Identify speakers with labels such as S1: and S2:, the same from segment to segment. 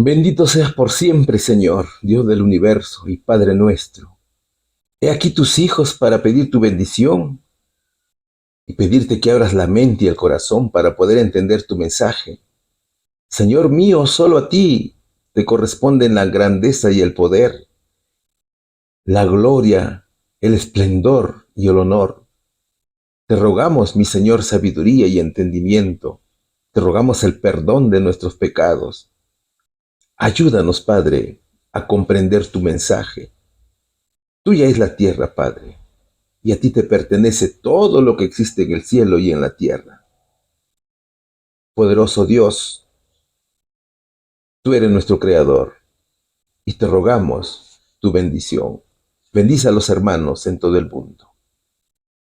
S1: Bendito seas por siempre, Señor, Dios del universo y Padre nuestro. He aquí tus hijos para pedir tu bendición y pedirte que abras la mente y el corazón para poder entender tu mensaje. Señor mío, solo a ti te corresponden la grandeza y el poder, la gloria, el esplendor y el honor. Te rogamos, mi Señor, sabiduría y entendimiento. Te rogamos el perdón de nuestros pecados. Ayúdanos, Padre, a comprender tu mensaje. Tuya es la tierra, Padre, y a ti te pertenece todo lo que existe en el cielo y en la tierra. Poderoso Dios, tú eres nuestro Creador, y te rogamos tu bendición. Bendice a los hermanos en todo el mundo,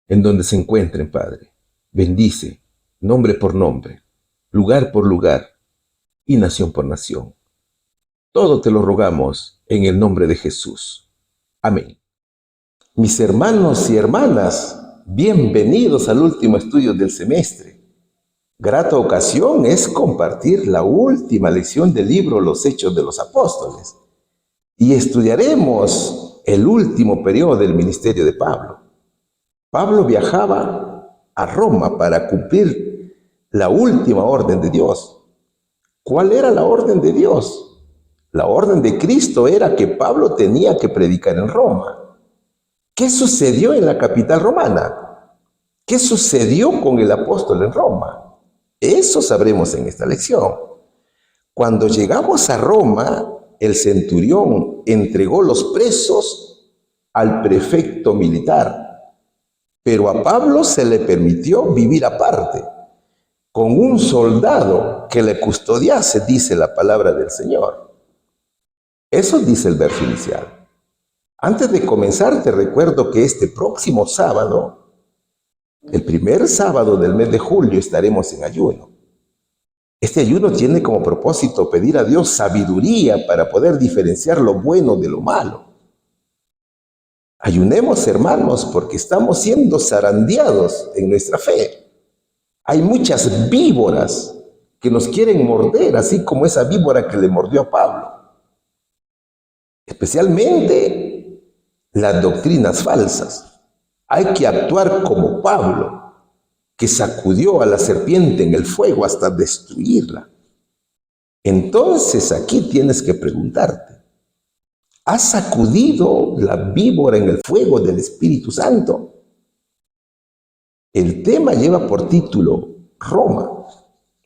S1: en donde se encuentren, Padre. Bendice, nombre por nombre, lugar por lugar, y nación por nación. Todo te lo rogamos en el nombre de Jesús. Amén. Mis hermanos y hermanas, bienvenidos al último estudio del semestre. Grata ocasión es compartir la última lección del libro Los Hechos de los Apóstoles. Y estudiaremos el último periodo del ministerio de Pablo. Pablo viajaba a Roma para cumplir la última orden de Dios. ¿Cuál era la orden de Dios? La orden de Cristo era que Pablo tenía que predicar en Roma. ¿Qué sucedió en la capital romana? ¿Qué sucedió con el apóstol en Roma? Eso sabremos en esta lección. Cuando llegamos a Roma, el centurión entregó los presos al prefecto militar, pero a Pablo se le permitió vivir aparte, con un soldado que le custodiase, dice la palabra del Señor. Eso dice el verso inicial. Antes de comenzar, te recuerdo que este próximo sábado, el primer sábado del mes de julio, estaremos en ayuno. Este ayuno tiene como propósito pedir a Dios sabiduría para poder diferenciar lo bueno de lo malo. Ayunemos, hermanos, porque estamos siendo zarandeados en nuestra fe. Hay muchas víboras que nos quieren morder, así como esa víbora que le mordió a Pablo. Especialmente las doctrinas falsas. Hay que actuar como Pablo, que sacudió a la serpiente en el fuego hasta destruirla. Entonces aquí tienes que preguntarte, ¿has sacudido la víbora en el fuego del Espíritu Santo? El tema lleva por título Roma.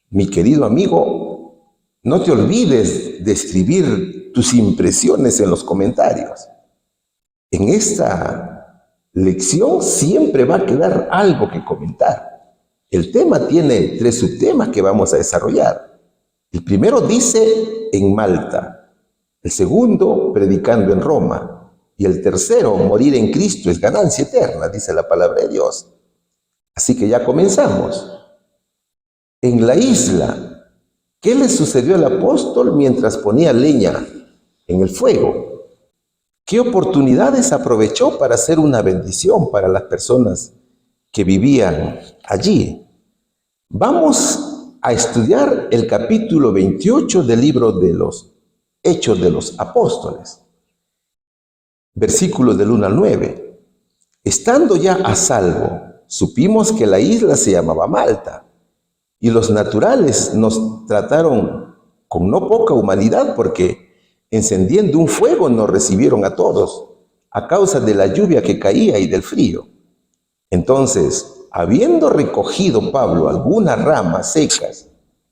S1: Mi querido amigo, no te olvides de escribir tus impresiones en los comentarios. En esta lección siempre va a quedar algo que comentar. El tema tiene 3 subtemas que vamos a desarrollar. El primero dice en Malta, el segundo predicando en Roma y el tercero morir en Cristo es ganancia eterna, dice la palabra de Dios. Así que ya comenzamos. En la isla, ¿qué le sucedió al apóstol mientras ponía leña en el fuego? ¿Qué oportunidades aprovechó para hacer una bendición para las personas que vivían allí? Vamos a estudiar el capítulo 28 del libro de los Hechos de los Apóstoles, versículos del 1 al 9. Estando ya a salvo, supimos que la isla se llamaba Malta, y los naturales nos trataron con no poca humanidad porque encendiendo un fuego nos recibieron a todos, a causa de la lluvia que caía y del frío. Entonces, habiendo recogido Pablo algunas ramas secas,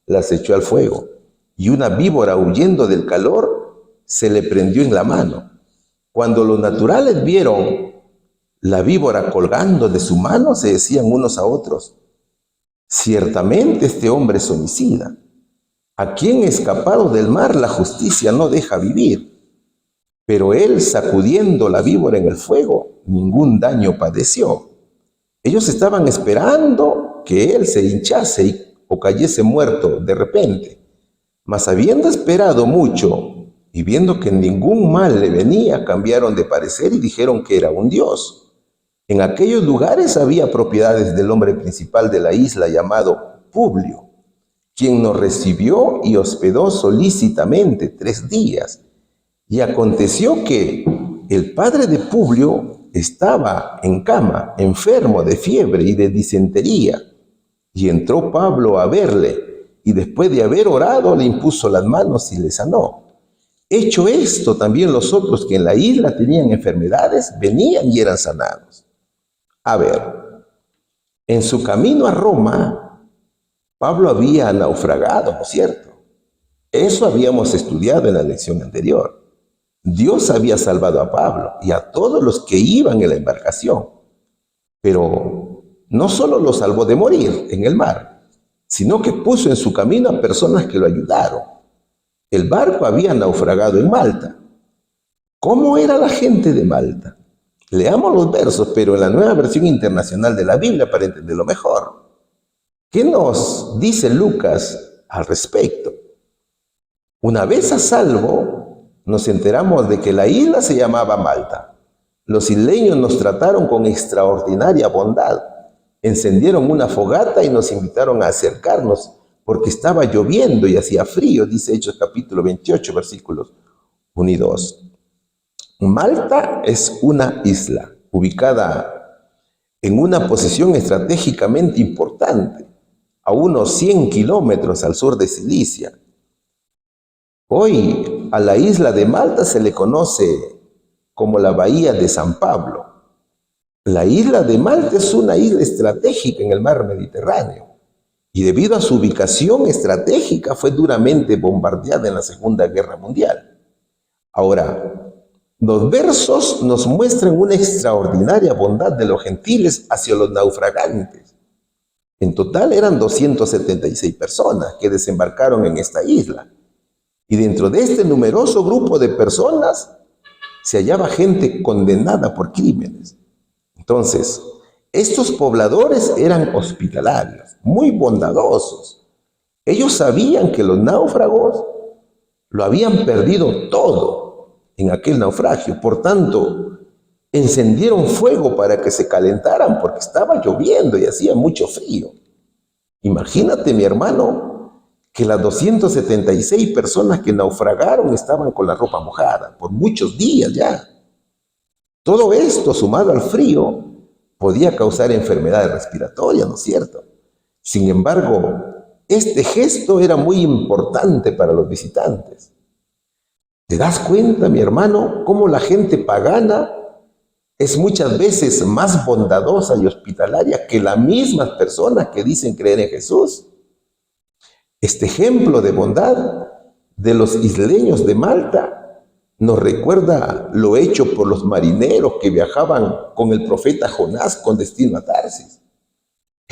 S1: las echó al fuego, y una víbora huyendo del calor se le prendió en la mano. Cuando los naturales vieron la víbora colgando de su mano, se decían unos a otros, ciertamente este hombre es homicida. A quien escapado del mar la justicia no deja vivir. Pero él, sacudiendo la víbora en el fuego, ningún daño padeció. Ellos estaban esperando que él se hinchase o cayese muerto de repente. Mas habiendo esperado mucho y viendo que ningún mal le venía, cambiaron de parecer y dijeron que era un dios. En aquellos lugares había propiedades del hombre principal de la isla llamado Publio, quien nos recibió y hospedó solícitamente 3 días. Y aconteció que el padre de Publio estaba en cama, enfermo de fiebre y de disentería. Y entró Pablo a verle, y después de haber orado, le impuso las manos y le sanó. Hecho esto, también los otros que en la isla tenían enfermedades, venían y eran sanados. A ver, en su camino a Roma, Pablo había naufragado, ¿no es cierto? Eso habíamos estudiado en la lección anterior. Dios había salvado a Pablo y a todos los que iban en la embarcación, pero no solo lo salvó de morir en el mar, sino que puso en su camino a personas que lo ayudaron. El barco había naufragado en Malta. ¿Cómo era la gente de Malta? Leamos los versos, pero en la Nueva Versión Internacional de la Biblia para entenderlo mejor. ¿Qué nos dice Lucas al respecto? Una vez a salvo, nos enteramos de que la isla se llamaba Malta. Los isleños nos trataron con extraordinaria bondad. Encendieron una fogata y nos invitaron a acercarnos porque estaba lloviendo y hacía frío, dice Hechos capítulo 28, versículos 1 y 2. Malta es una isla ubicada en una posición estratégicamente importante, a unos 100 kilómetros al sur de Cilicia. Hoy a la isla de Malta se le conoce como la Bahía de San Pablo. La isla de Malta es una isla estratégica en el mar Mediterráneo y debido a su ubicación estratégica fue duramente bombardeada en la Segunda Guerra Mundial. Ahora, los versos nos muestran una extraordinaria bondad de los gentiles hacia los naufragantes. En total eran 276 personas que desembarcaron en esta isla. Y dentro de este numeroso grupo de personas se hallaba gente condenada por crímenes. Entonces, estos pobladores eran hospitalarios, muy bondadosos. Ellos sabían que los náufragos lo habían perdido todo en aquel naufragio. Por tanto, encendieron fuego para que se calentaran porque estaba lloviendo y hacía mucho frío. Imagínate, mi hermano, que las 276 personas que naufragaron estaban con la ropa mojada por muchos días ya. Todo esto, sumado al frío, podía causar enfermedades respiratorias, ¿no es cierto? Sin embargo, este gesto era muy importante para los visitantes. ¿Te das cuenta, mi hermano, cómo la gente pagana es muchas veces más bondadosa y hospitalaria que las mismas personas que dicen creer en Jesús? Este ejemplo de bondad de los isleños de Malta nos recuerda lo hecho por los marineros que viajaban con el profeta Jonás con destino a Tarsis.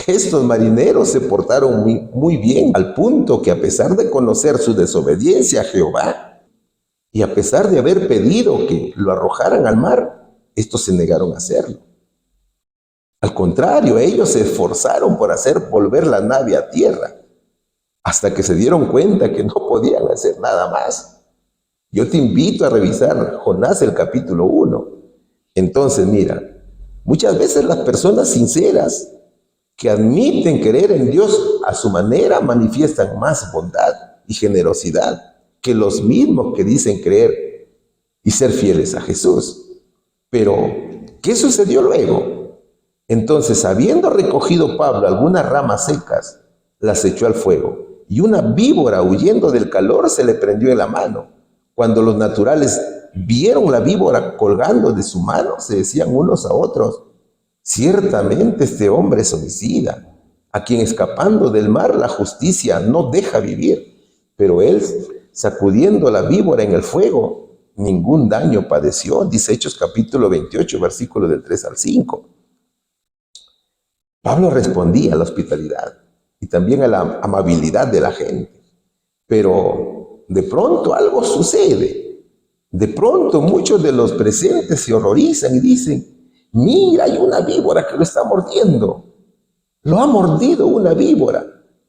S1: Estos marineros se portaron muy bien, al punto que a pesar de conocer su desobediencia a Jehová y a pesar de haber pedido que lo arrojaran al mar, estos se negaron a hacerlo. Al contrario, ellos se esforzaron por hacer volver la nave a tierra, hasta que se dieron cuenta que no podían hacer nada más. Yo te invito a revisar Jonás el capítulo 1. Entonces, mira, muchas veces las personas sinceras que admiten creer en Dios a su manera manifiestan más bondad y generosidad que los mismos que dicen creer y ser fieles a Jesús. Pero, ¿qué sucedió luego? Entonces, habiendo recogido Pablo algunas ramas secas, las echó al fuego, y una víbora, huyendo del calor, se le prendió en la mano. Cuando los naturales vieron la víbora colgando de su mano, se decían unos a otros: ciertamente este hombre es homicida, a quien escapando del mar la justicia no deja vivir. Pero él, sacudiendo la víbora en el fuego, ningún daño padeció, dice Hechos capítulo 28, versículos del 3 al 5. Pablo respondía a la hospitalidad y también a la amabilidad de la gente. Pero de pronto algo sucede. De pronto muchos de los presentes se horrorizan y dicen: mira, hay una víbora que lo está mordiendo. Lo ha mordido una víbora.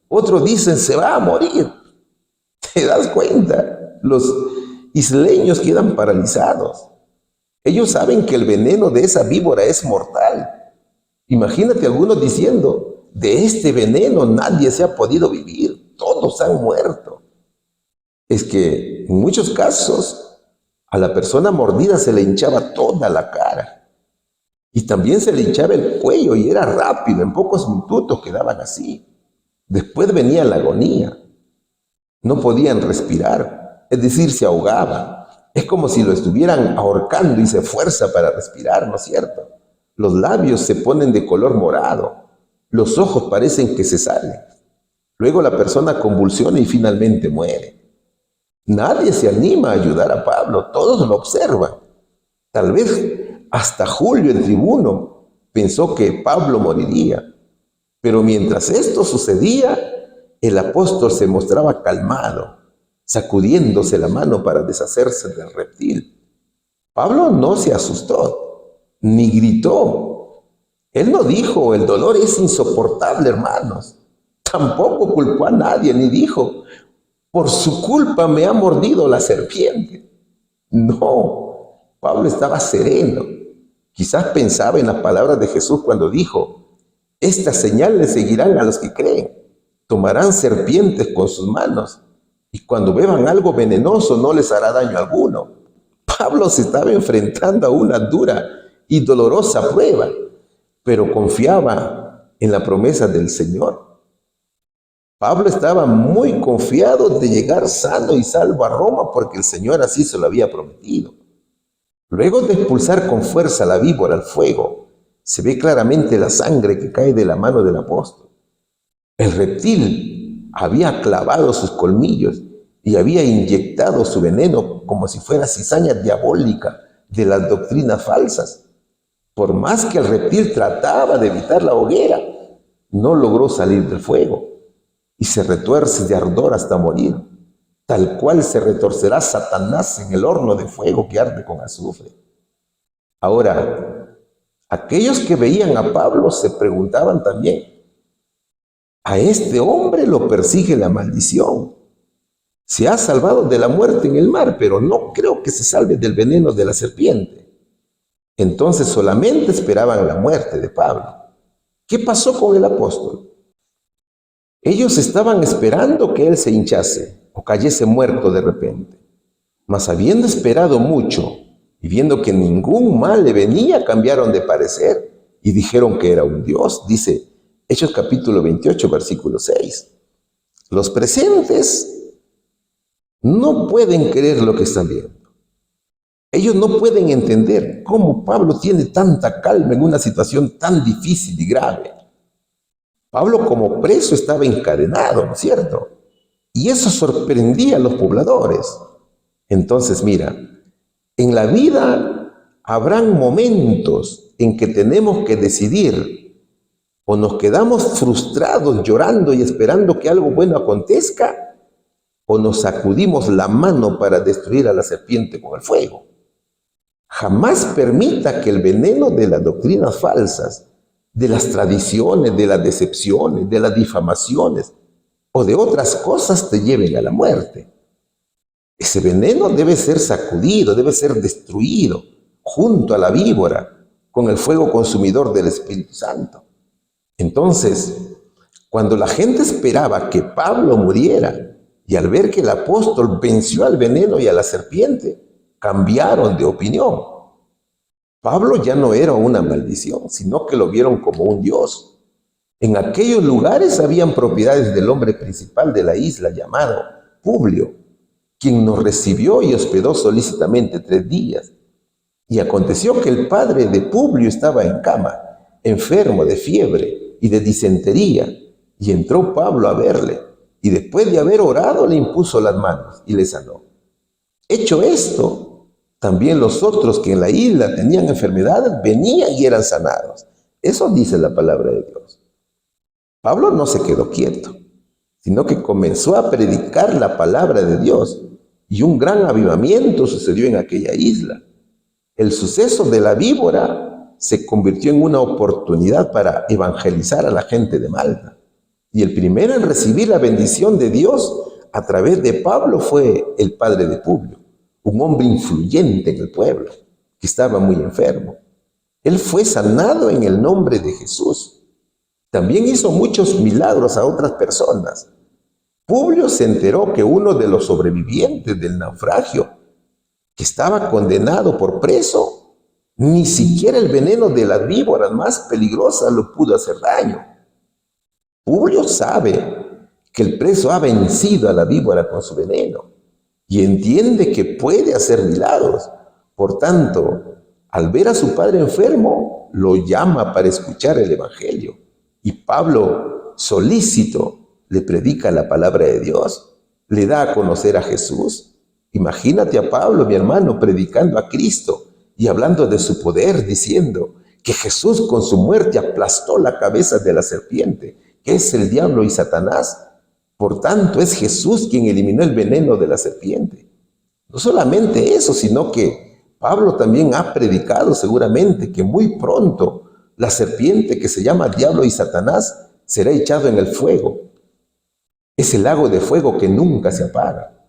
S1: Otros dicen: se va a morir. ¿Te das cuenta? Los isleños quedan paralizados. Ellos saben que el veneno de esa víbora es mortal. Imagínate algunos diciendo: de este veneno nadie se ha podido vivir. Todos todos han muerto. Es que en muchos casos a la persona mordida se le hinchaba toda la cara y también se le hinchaba el cuello y era rápido, en pocos minutos quedaban así. Después venía la agonía, no podían respirar, es decir, se ahogaban. Es como si lo estuvieran ahorcando y se esfuerza para respirar, ¿no es cierto? Los labios se ponen de color morado, los ojos parecen que se salen. Luego la persona convulsiona y finalmente muere. Nadie se anima a ayudar a Pablo, todos lo observan. Tal vez hasta Julio el tribuno pensó que Pablo moriría. Pero mientras esto sucedía, el apóstol se mostraba calmado, sacudiéndose la mano para deshacerse del reptil. Pablo no se asustó, ni gritó. Él no dijo, el dolor es insoportable, hermanos. Tampoco culpó a nadie, ni dijo, por su culpa me ha mordido la serpiente. No, Pablo estaba sereno. Quizás pensaba en las palabras de Jesús cuando dijo, estas señales seguirán a los que creen. Tomarán serpientes con sus manos y cuando beban algo venenoso no les hará daño alguno. Pablo se estaba enfrentando a una dura y dolorosa prueba, pero confiaba en la promesa del Señor. Pablo estaba muy confiado de llegar sano y salvo a Roma porque el Señor así se lo había prometido. Luego de expulsar con fuerza la víbora al fuego, se ve claramente la sangre que cae de la mano del apóstol. El reptil había clavado sus colmillos y había inyectado su veneno como si fuera cizaña diabólica de las doctrinas falsas. Por más que el reptil trataba de evitar la hoguera, no logró salir del fuego y se retuerce de ardor hasta morir, tal cual se retorcerá Satanás en el horno de fuego que arde con azufre. Ahora, aquellos que veían a Pablo se preguntaban también, a este hombre lo persigue la maldición. Se ha salvado de la muerte en el mar, pero no creo que se salve del veneno de la serpiente. Entonces solamente esperaban la muerte de Pablo. ¿Qué pasó con el apóstol? Ellos estaban esperando que él se hinchase o cayese muerto de repente. Mas habiendo esperado mucho y viendo que ningún mal le venía, cambiaron de parecer y dijeron que era un dios. Dice Hechos capítulo 28, versículo 6. Los presentes no pueden creer lo que están viendo. Ellos no pueden entender cómo Pablo tiene tanta calma en una situación tan difícil y grave. Pablo como preso estaba encadenado, ¿no es cierto? Y eso sorprendía a los pobladores. Entonces, mira, en la vida habrán momentos en que tenemos que decidir o nos quedamos frustrados llorando y esperando que algo bueno acontezca o nos sacudimos la mano para destruir a la serpiente con el fuego. Jamás permita que el veneno de las doctrinas falsas, de las tradiciones, de las decepciones, de las difamaciones o de otras cosas te lleven a la muerte. Ese veneno debe ser sacudido, debe ser destruido junto a la víbora con el fuego consumidor del Espíritu Santo. Entonces, cuando la gente esperaba que Pablo muriera y al ver que el apóstol venció al veneno y a la serpiente, cambiaron de opinión. Pablo ya no era una maldición, sino que lo vieron como un dios. En aquellos lugares habían propiedades del hombre principal de la isla llamado Publio, quien nos recibió y hospedó solícitamente 3 días. Y aconteció que el padre de Publio estaba en cama, enfermo de fiebre y de disentería, y entró Pablo a verle, y después de haber orado le impuso las manos y le sanó. Hecho esto, también los otros que en la isla tenían enfermedades venían y eran sanados. Eso dice la palabra de Dios. Pablo no se quedó quieto, sino que comenzó a predicar la palabra de Dios y un gran avivamiento sucedió en aquella isla. El suceso de la víbora se convirtió en una oportunidad para evangelizar a la gente de Malta. Y el primero en recibir la bendición de Dios a través de Pablo fue el padre de Publio, un hombre influyente en el pueblo, que estaba muy enfermo. Él fue sanado en el nombre de Jesús. También hizo muchos milagros a otras personas. Publio se enteró que uno de los sobrevivientes del naufragio, que estaba condenado por preso, ni siquiera el veneno de las víboras más peligrosas lo pudo hacer daño. Publio sabe que el preso ha vencido a la víbora con su veneno y entiende que puede hacer milagros. Por tanto, al ver a su padre enfermo, lo llama para escuchar el evangelio. Y Pablo, solícito, le predica la palabra de Dios, le da a conocer a Jesús. Imagínate a Pablo, mi hermano, predicando a Cristo y hablando de su poder, diciendo que Jesús con su muerte aplastó la cabeza de la serpiente, que es el diablo y Satanás. Por tanto, es Jesús quien eliminó el veneno de la serpiente. No solamente eso, sino que Pablo también ha predicado seguramente que muy pronto la serpiente que se llama diablo y Satanás será echado en el fuego. Ese lago de fuego que nunca se apaga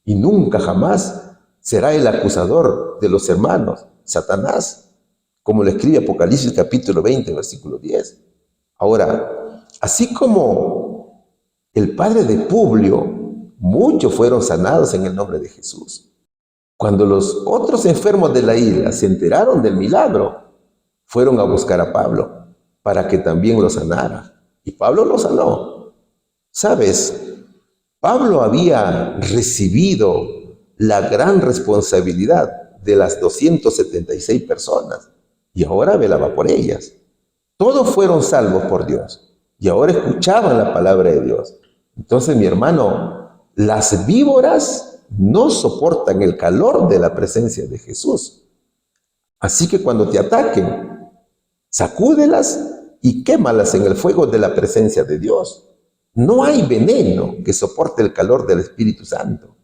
S1: y nunca jamás será el acusador de los hermanos, Satanás, como lo escribe Apocalipsis capítulo 20, versículo 10. Ahora, así como el padre de Publio, muchos fueron sanados en el nombre de Jesús. Cuando los otros enfermos de la isla se enteraron del milagro, fueron a buscar a Pablo para que también lo sanara. Y Pablo lo sanó. ¿Sabes? Pablo había recibido la gran responsabilidad de las 276 personas y ahora velaba por ellas. Todos fueron salvos por Dios y ahora escuchaban la palabra de Dios. Entonces, mi hermano, las víboras no soportan el calor de la presencia de Jesús. Así que cuando te ataquen, sacúdelas y quémalas en el fuego de la presencia de Dios. No hay veneno que soporte el calor del Espíritu Santo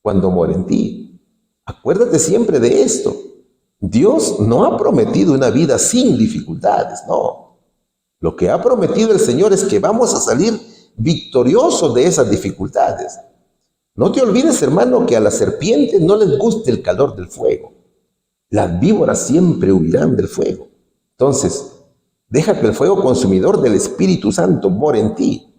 S1: cuando mora en ti. Acuérdate siempre de esto. Dios no ha prometido una vida sin dificultades, no. Lo que ha prometido el Señor es que vamos a salir victoriosos de esas dificultades. No te olvides, hermano, que a las serpientes no les gusta el calor del fuego. Las víboras siempre huirán del fuego. Entonces, deja que el fuego consumidor del Espíritu Santo more en ti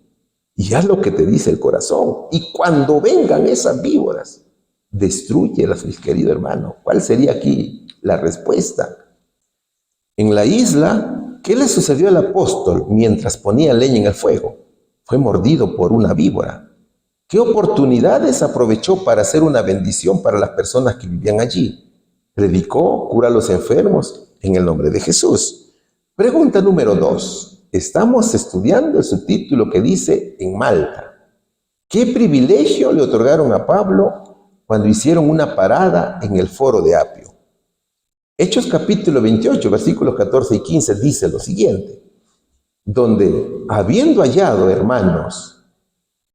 S1: y haz lo que te dice el corazón. Y cuando vengan esas víboras, destrúyelas, mis queridos hermanos. ¿Cuál sería aquí la respuesta? En la isla, ¿qué le sucedió al apóstol mientras ponía leña en el fuego? Fue mordido por una víbora. ¿Qué oportunidades aprovechó para hacer una bendición para las personas que vivían allí? Predicó, cura a los enfermos en el nombre de Jesús. Pregunta número 2. Estamos estudiando el subtítulo que dice en Malta. ¿Qué privilegio le otorgaron a Pablo cuando hicieron una parada en el foro de Apio? Hechos capítulo 28, versículos 14 y 15 dice lo siguiente, donde, habiendo hallado hermanos,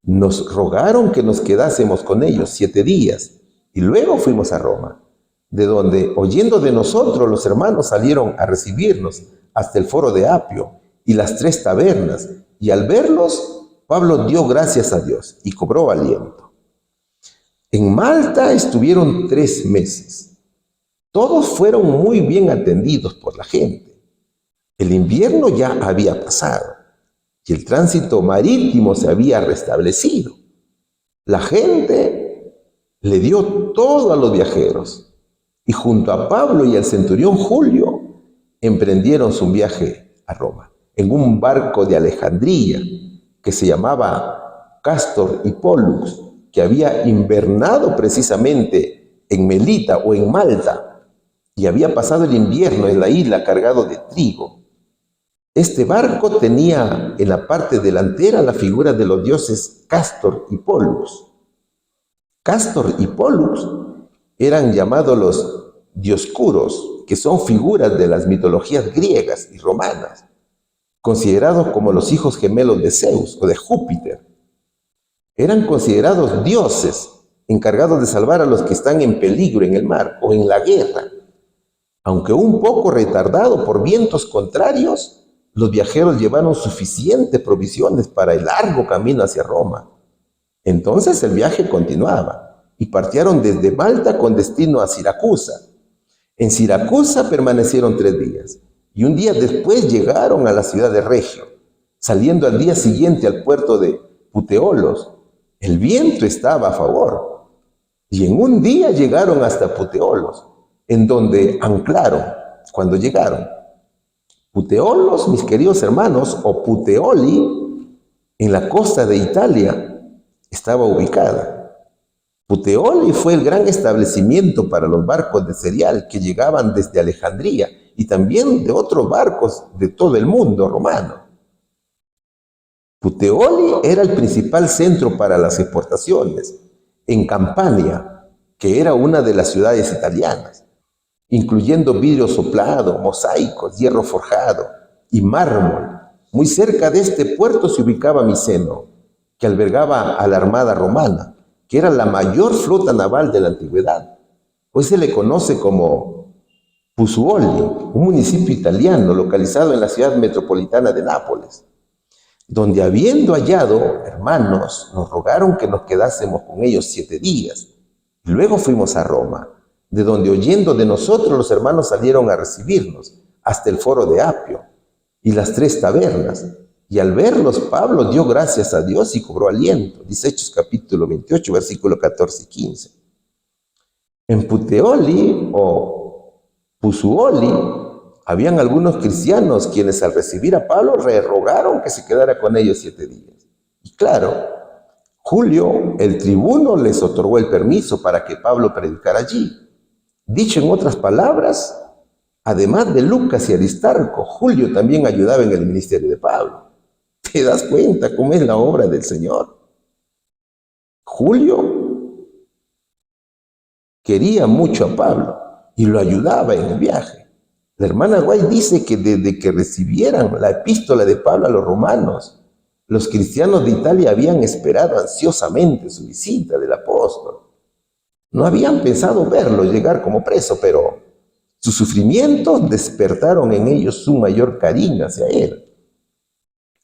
S1: nos rogaron que nos quedásemos con ellos 7 días y luego fuimos a Roma, de donde, oyendo de nosotros, los hermanos salieron a recibirnos hasta el foro de Apio y las 3 tabernas, y al verlos, Pablo dio gracias a Dios y cobró aliento. En Malta estuvieron 3 meses. Todos fueron muy bien atendidos por la gente. El invierno ya había pasado y el tránsito marítimo se había restablecido. La gente le dio todo a los viajeros y junto a Pablo y al centurión Julio emprendieron su viaje a Roma en un barco de Alejandría que se llamaba Castor y Pollux, que había invernado precisamente en Melita o en Malta y había pasado el invierno en la isla cargado de trigo. Este barco tenía en la parte delantera la figura de los dioses Castor y Pollux. Castor y Pollux eran llamados los dioscuros, que son figuras de las mitologías griegas y romanas, considerados como los hijos gemelos de Zeus o de Júpiter. Eran considerados dioses encargados de salvar a los que están en peligro en el mar o en la guerra. Aunque un poco retardado por vientos contrarios, los viajeros llevaron suficientes provisiones para el largo camino hacia Roma. Entonces el viaje continuaba y partieron desde Malta con destino a Siracusa. En Siracusa permanecieron 3 días y un día después llegaron a la ciudad de Regio, saliendo al día siguiente al puerto de Puteolos. El viento estaba a favor. Y en un día llegaron hasta Puteolos, en donde anclaron cuando llegaron. Puteolos, mis queridos hermanos, o Puteoli, en la costa de Italia, estaba ubicada. Puteoli fue el gran establecimiento para los barcos de cereal que llegaban desde Alejandría y también de otros barcos de todo el mundo romano. Puteoli era el principal centro para las exportaciones en Campania, que era una de las ciudades italianas, incluyendo vidrio soplado, mosaicos, hierro forjado y mármol. Muy cerca de este puerto se ubicaba Miceno, que albergaba a la armada romana, que era la mayor flota naval de la antigüedad. Hoy se le conoce como Pozzuoli, un municipio italiano localizado en la ciudad metropolitana de Nápoles, donde habiendo hallado hermanos, nos rogaron que nos quedásemos con ellos 7 días. Luego fuimos a Roma, de donde oyendo de nosotros los hermanos salieron a recibirnos hasta el foro de Apio y las 3 tabernas. Y al verlos, Pablo dio gracias a Dios y cobró aliento. Dice Hechos capítulo 28, versículo 14 y 15. En Puteoli o Pozzuoli habían algunos cristianos quienes al recibir a Pablo le rogaron que se quedara con ellos 7 días. Y claro, Julio, el tribuno, les otorgó el permiso para que Pablo predicara allí. Dicho en otras palabras, además de Lucas y Aristarco, Julio también ayudaba en el ministerio de Pablo. ¿Te das cuenta cómo es la obra del Señor? Julio quería mucho a Pablo y lo ayudaba en el viaje. La hermana White dice que desde que recibieran la epístola de Pablo a los romanos, los cristianos de Italia habían esperado ansiosamente su visita del apóstol. No habían pensado verlo llegar como preso, pero sus sufrimientos despertaron en ellos su mayor cariño hacia él.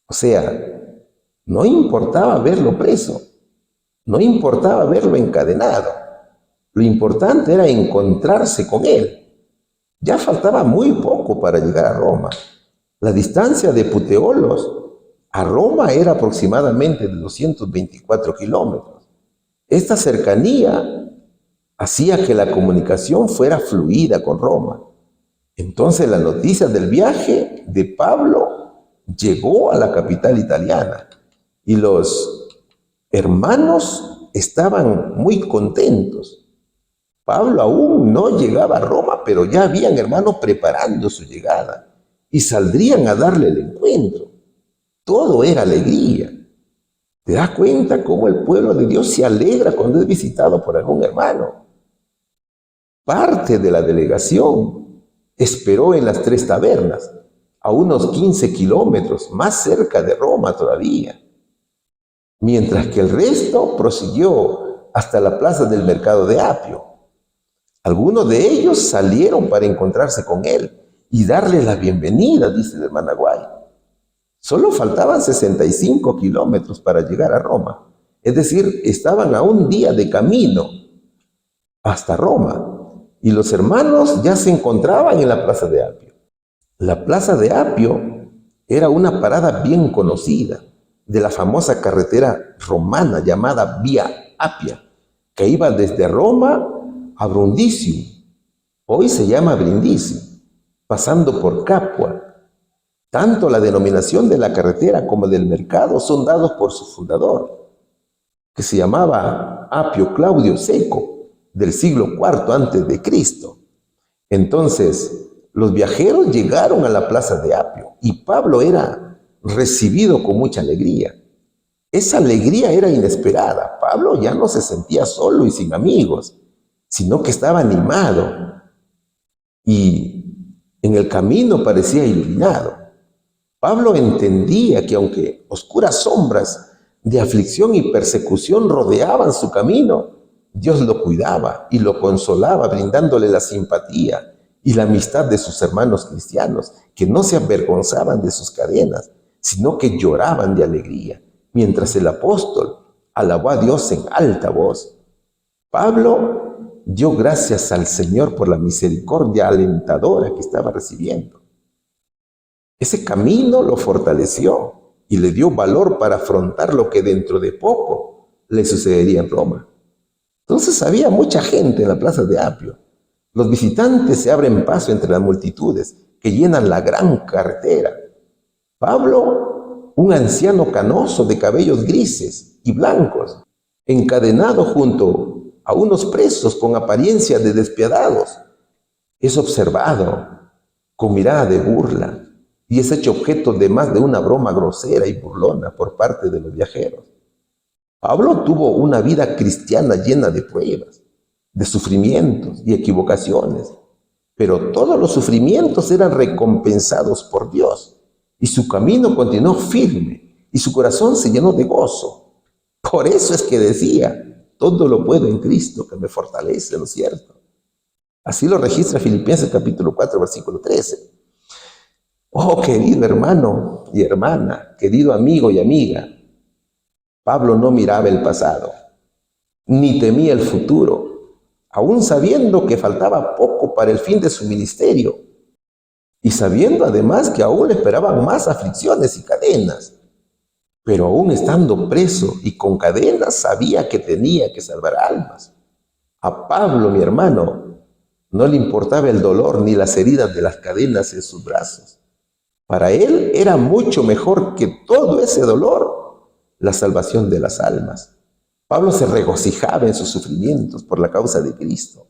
S1: O sea, no importaba verlo preso, no importaba verlo encadenado. Lo importante era encontrarse con él. Ya faltaba muy poco para llegar a Roma. La distancia de Puteolos a Roma era aproximadamente de 224 kilómetros. Esta cercanía hacía que la comunicación fuera fluida con Roma. Entonces la noticia del viaje de Pablo llegó a la capital italiana y los hermanos estaban muy contentos. Pablo aún no llegaba a Roma, pero ya habían hermanos preparando su llegada y saldrían a darle el encuentro. Todo era alegría. ¿Te das cuenta cómo el pueblo de Dios se alegra cuando es visitado por algún hermano? Parte de la delegación esperó en las 3 tabernas, a unos 15 kilómetros, más cerca de Roma todavía, mientras que el resto prosiguió hasta la plaza del mercado de Apio. Algunos de ellos salieron para encontrarse con él y darle la bienvenida, dice la hermana Guay. Solo faltaban 65 kilómetros para llegar a Roma, es decir, estaban a un día de camino hasta Roma. Y los hermanos ya se encontraban en la plaza de Apio. La plaza de Apio era una parada bien conocida de la famosa carretera romana llamada Vía Apia, que iba desde Roma a Brundisium, hoy se llama Brindisi, pasando por Capua. Tanto la denominación de la carretera como del mercado son dados por su fundador, que se llamaba Apio Claudio Seco, del siglo IV antes de Cristo. Entonces, los viajeros llegaron a la plaza de Apio y Pablo era recibido con mucha alegría. Esa alegría era inesperada. Pablo ya no se sentía solo y sin amigos, sino que estaba animado y en el camino parecía iluminado. Pablo entendía que aunque oscuras sombras de aflicción y persecución rodeaban su camino, Dios lo cuidaba y lo consolaba, brindándole la simpatía y la amistad de sus hermanos cristianos, que no se avergonzaban de sus cadenas, sino que lloraban de alegría, mientras el apóstol alabó a Dios en alta voz. Pablo dio gracias al Señor por la misericordia alentadora que estaba recibiendo. Ese camino lo fortaleció y le dio valor para afrontar lo que dentro de poco le sucedería en Roma. Entonces había mucha gente en la plaza de Apio. Los visitantes se abren paso entre las multitudes que llenan la gran carretera. Pablo, un anciano canoso de cabellos grises y blancos, encadenado junto a unos presos con apariencia de despiadados, es observado con mirada de burla y es hecho objeto de más de una broma grosera y burlona por parte de los viajeros. Pablo tuvo una vida cristiana llena de pruebas, de sufrimientos y equivocaciones, pero todos los sufrimientos eran recompensados por Dios y su camino continuó firme y su corazón se llenó de gozo. Por eso es que decía, todo lo puedo en Cristo que me fortalece, ¿no es cierto? Así lo registra Filipenses capítulo 4, versículo 13. Oh, querido hermano y hermana, querido amigo y amiga, Pablo no miraba el pasado, ni temía el futuro, aún sabiendo que faltaba poco para el fin de su ministerio, y sabiendo además que aún le esperaban más aflicciones y cadenas. Pero aún estando preso y con cadenas, sabía que tenía que salvar almas. A Pablo, mi hermano, no le importaba el dolor ni las heridas de las cadenas en sus brazos. Para él era mucho mejor que todo ese dolor la salvación de las almas. Pablo se regocijaba en sus sufrimientos por la causa de Cristo.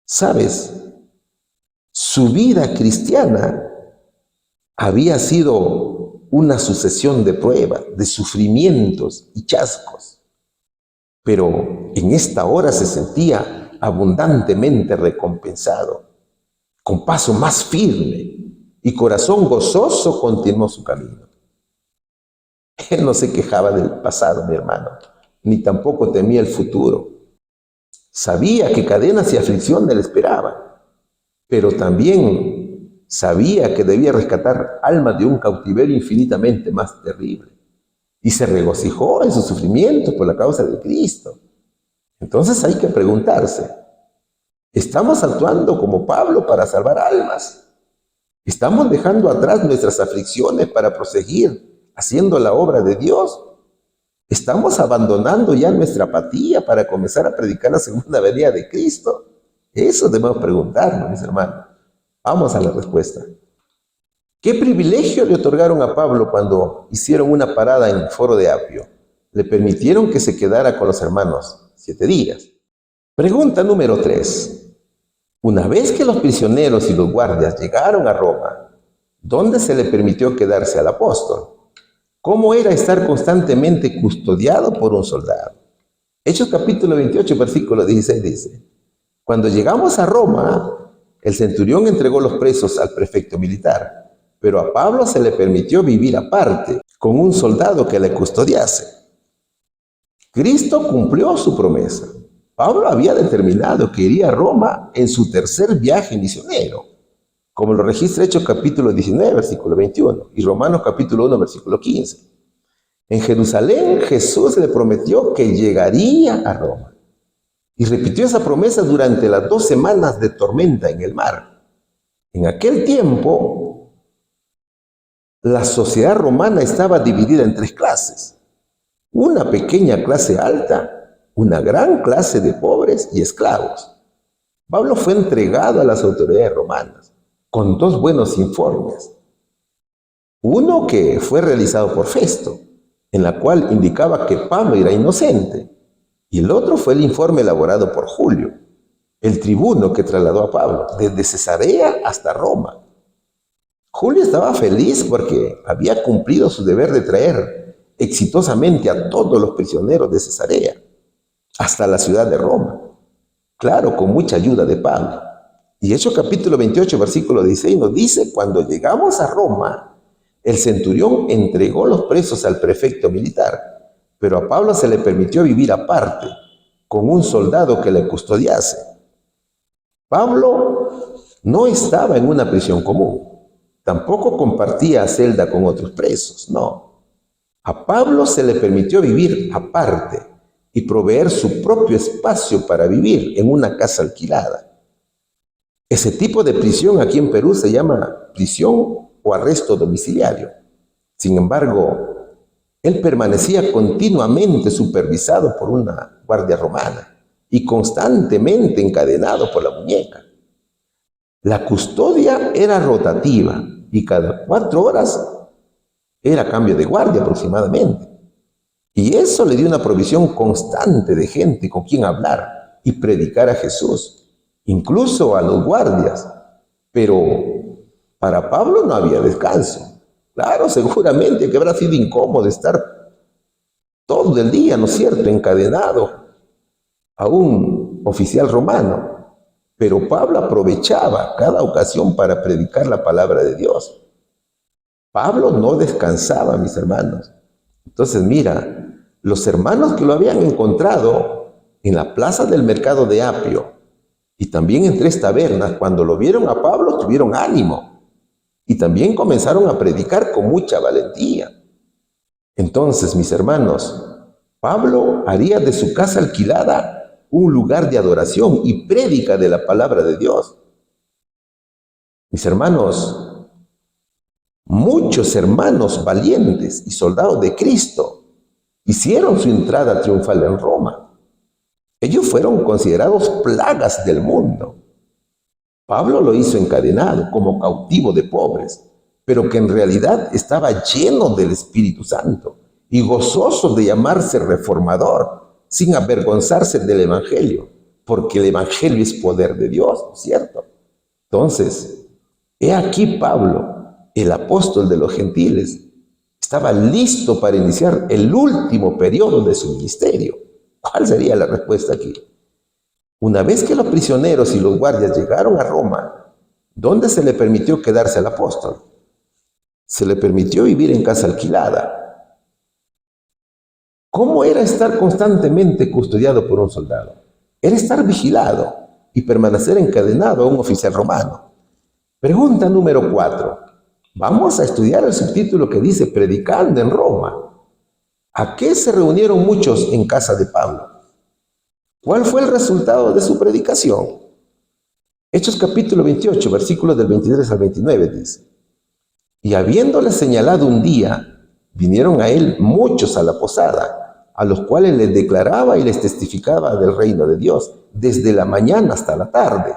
S1: ¿Sabes? Su vida cristiana había sido una sucesión de pruebas, de sufrimientos y chascos. Pero en esta hora se sentía abundantemente recompensado. Con paso más firme y corazón gozoso continuó su camino. Él no se quejaba del pasado, mi hermano, ni tampoco temía el futuro. Sabía que cadenas y aflicciones le esperaban, pero también sabía que debía rescatar almas de un cautiverio infinitamente más terrible. Y se regocijó en su sufrimiento por la causa de Cristo. Entonces hay que preguntarse, ¿estamos actuando como Pablo para salvar almas? ¿Estamos dejando atrás nuestras aflicciones para proseguir haciendo la obra de Dios? ¿Estamos abandonando ya nuestra apatía para comenzar a predicar la segunda venida de Cristo? Eso debemos preguntarnos, mis hermanos. Vamos a la respuesta. ¿Qué privilegio le otorgaron a Pablo cuando hicieron una parada en el foro de Apio? Le permitieron que se quedara con los hermanos 7 días. Pregunta número 3. Una vez que los prisioneros y los guardias llegaron a Roma, ¿dónde se le permitió quedarse al apóstol? ¿Cómo era estar constantemente custodiado por un soldado? Hechos capítulo 28, versículo 16 dice, cuando llegamos a Roma, el centurión entregó los presos al prefecto militar, pero a Pablo se le permitió vivir aparte, con un soldado que le custodiase. Cristo cumplió su promesa. Pablo había determinado que iría a Roma en su tercer viaje misionero, como lo registra Hechos capítulo 19, versículo 21, y Romanos capítulo 1, versículo 15. En Jerusalén Jesús le prometió que llegaría a Roma, y repitió esa promesa durante las 2 semanas de tormenta en el mar. En aquel tiempo, la sociedad romana estaba dividida en 3 clases. Una pequeña clase alta, una gran clase de pobres y esclavos. Pablo fue entregado a las autoridades romanas con 2 buenos informes. Uno que fue realizado por Festo, en la cual indicaba que Pablo era inocente, y el otro fue el informe elaborado por Julio, el tribuno que trasladó a Pablo desde Cesarea hasta Roma. Julio estaba feliz porque había cumplido su deber de traer exitosamente a todos los prisioneros de Cesarea hasta la ciudad de Roma, claro, con mucha ayuda de Pablo. Y Hechos capítulo 28, versículo 16 nos dice, cuando llegamos a Roma, el centurión entregó los presos al prefecto militar, pero a Pablo se le permitió vivir aparte, con un soldado que le custodiase. Pablo no estaba en una prisión común, tampoco compartía celda con otros presos, no. A Pablo se le permitió vivir aparte y proveer su propio espacio para vivir en una casa alquilada. Ese tipo de prisión aquí en Perú se llama prisión o arresto domiciliario. Sin embargo, Él permanecía continuamente supervisado por una guardia romana y constantemente encadenado por la muñeca. La custodia era rotativa y cada 4 horas era cambio de guardia aproximadamente. Y eso le dio una provisión constante de gente con quien hablar y predicar a Jesús, incluso a los guardias. Pero para Pablo no había descanso. Claro, seguramente que habrá sido incómodo estar todo el día, ¿no es cierto?, encadenado a un oficial romano. Pero Pablo aprovechaba cada ocasión para predicar la palabra de Dios. Pablo no descansaba, mis hermanos. Entonces, mira, los hermanos que lo habían encontrado en la plaza del mercado de Apio y también en 3 tabernas, cuando lo vieron a Pablo, tuvieron ánimo y también comenzaron a predicar con mucha valentía. Entonces, mis hermanos, Pablo haría de su casa alquilada un lugar de adoración y prédica de la palabra de Dios. Mis hermanos, muchos hermanos valientes y soldados de Cristo hicieron su entrada triunfal en Roma. Ellos fueron considerados plagas del mundo. Pablo lo hizo encadenado como cautivo de pobres, pero que en realidad estaba lleno del Espíritu Santo y gozoso de llamarse reformador, sin avergonzarse del Evangelio, porque el Evangelio es poder de Dios, ¿no es cierto? Entonces, he aquí Pablo, el apóstol de los gentiles, estaba listo para iniciar el último periodo de su ministerio. ¿Cuál sería la respuesta aquí? Una vez que los prisioneros y los guardias llegaron a Roma, ¿dónde se le permitió quedarse al apóstol? Se le permitió vivir en casa alquilada. ¿Cómo era estar constantemente custodiado por un soldado? Era estar vigilado y permanecer encadenado a un oficial romano. Pregunta número 4. Vamos a estudiar el subtítulo que dice Predicando en Roma. ¿A qué se reunieron muchos en casa de Pablo? ¿Cuál fue el resultado de su predicación? Hechos capítulo 28, versículos del 23 al 29 dice: Y habiéndole señalado un día, vinieron a él muchos a la posada, a los cuales les declaraba y les testificaba del reino de Dios, desde la mañana hasta la tarde,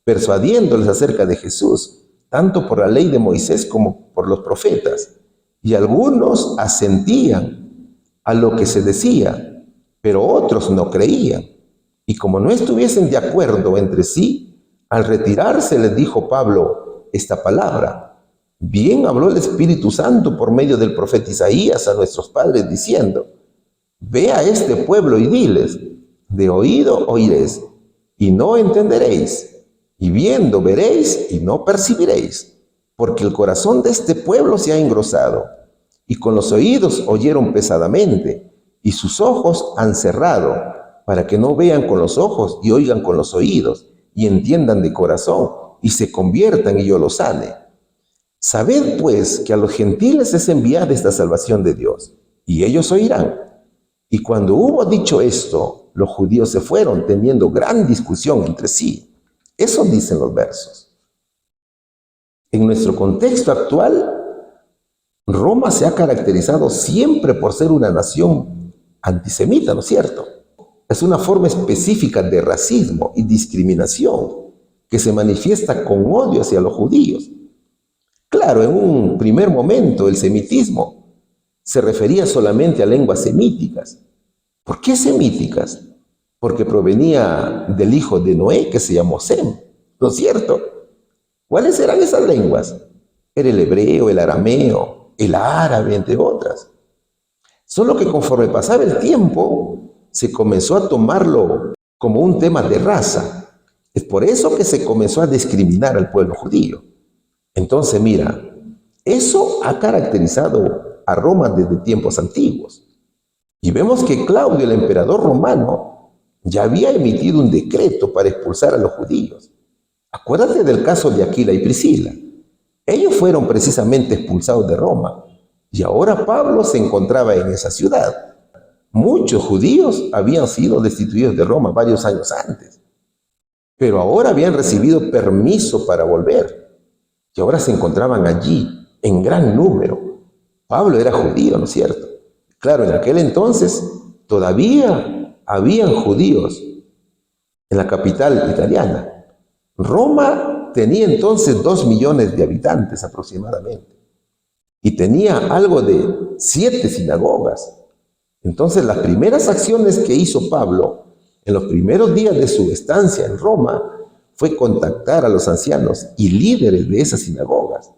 S1: persuadiéndoles acerca de Jesús, tanto por la ley de Moisés como por los profetas. Y algunos asentían a lo que se decía, pero otros no creían. Y como no estuviesen de acuerdo entre sí, al retirarse les dijo Pablo esta palabra: Bien habló el Espíritu Santo por medio del profeta Isaías a nuestros padres, diciendo: Ve a este pueblo y diles, de oído oiréis, y no entenderéis, y viendo veréis, y no percibiréis, porque el corazón de este pueblo se ha engrosado, y con los oídos oyeron pesadamente, y sus ojos han cerrado, para que no vean con los ojos y oigan con los oídos, y entiendan de corazón, y se conviertan y yo los sane. Sabed pues que a los gentiles es enviada esta salvación de Dios, y ellos oirán. Y cuando hubo dicho esto, los judíos se fueron, teniendo gran discusión entre sí. Eso dicen los versos. En nuestro contexto actual, Roma se ha caracterizado siempre por ser una nación antisemita, ¿no es cierto? Es una forma específica de racismo y discriminación que se manifiesta con odio hacia los judíos. Claro, en un primer momento el semitismo se refería solamente a lenguas semíticas. ¿Por qué semíticas? Porque provenía del hijo de Noé, que se llamó Sem, ¿no es cierto? ¿Cuáles eran esas lenguas? Era el hebreo, el arameo, el árabe, entre otras. Solo que conforme pasaba el tiempo, se comenzó a tomarlo como un tema de raza. Es por eso que se comenzó a discriminar al pueblo judío. Entonces, mira, eso ha caracterizado a Roma desde tiempos antiguos. Y vemos que Claudio, el emperador romano, ya había emitido un decreto para expulsar a los judíos. Acuérdate del caso de Aquila y Priscila. Ellos fueron precisamente expulsados de Roma. Y ahora Pablo se encontraba en esa ciudad. Muchos judíos habían sido destituidos de Roma varios años antes. Pero ahora habían recibido permiso para volver. Y ahora se encontraban allí en gran número. Pablo era judío, ¿no es cierto? Claro, en aquel entonces todavía habían judíos en la capital italiana. Roma tenía entonces 2 millones de habitantes aproximadamente y tenía algo de 7 sinagogas. Entonces, las primeras acciones que hizo Pablo en los primeros días de su estancia en Roma fue contactar a los ancianos y líderes de esas sinagogas.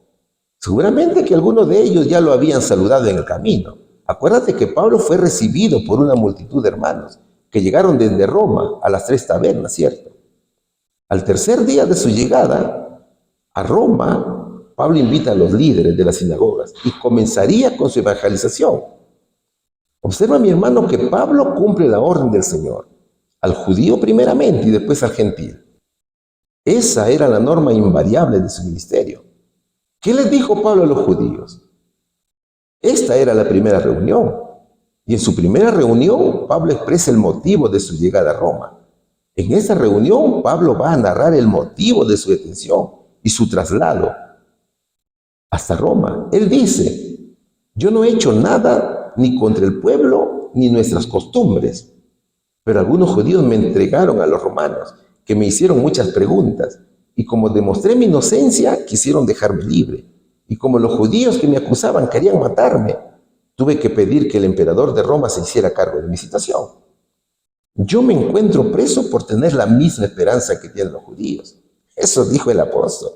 S1: Seguramente que algunos de ellos ya lo habían saludado en el camino. Acuérdate que Pablo fue recibido por una multitud de hermanos que llegaron desde Roma a las 3 tabernas, ¿cierto? Al tercer día de su llegada a Roma, Pablo invita a los líderes de las sinagogas y comenzaría con su evangelización. Observa, mi hermano, que Pablo cumple la orden del Señor, al judío primeramente y después al gentil. Esa era la norma invariable de su ministerio. ¿Qué les dijo Pablo a los judíos? Esta era la primera reunión. Y en su primera reunión, Pablo expresa el motivo de su llegada a Roma. En esa reunión, Pablo va a narrar el motivo de su detención y su traslado hasta Roma. Él dice: yo no he hecho nada ni contra el pueblo ni nuestras costumbres, pero algunos judíos me entregaron a los romanos, que me hicieron muchas preguntas, y como demostré mi inocencia, quisieron dejarme libre. Y como los judíos que me acusaban querían matarme, tuve que pedir que el emperador de Roma se hiciera cargo de mi situación. Yo me encuentro preso por tener la misma esperanza que tienen los judíos. Eso dijo el apóstol.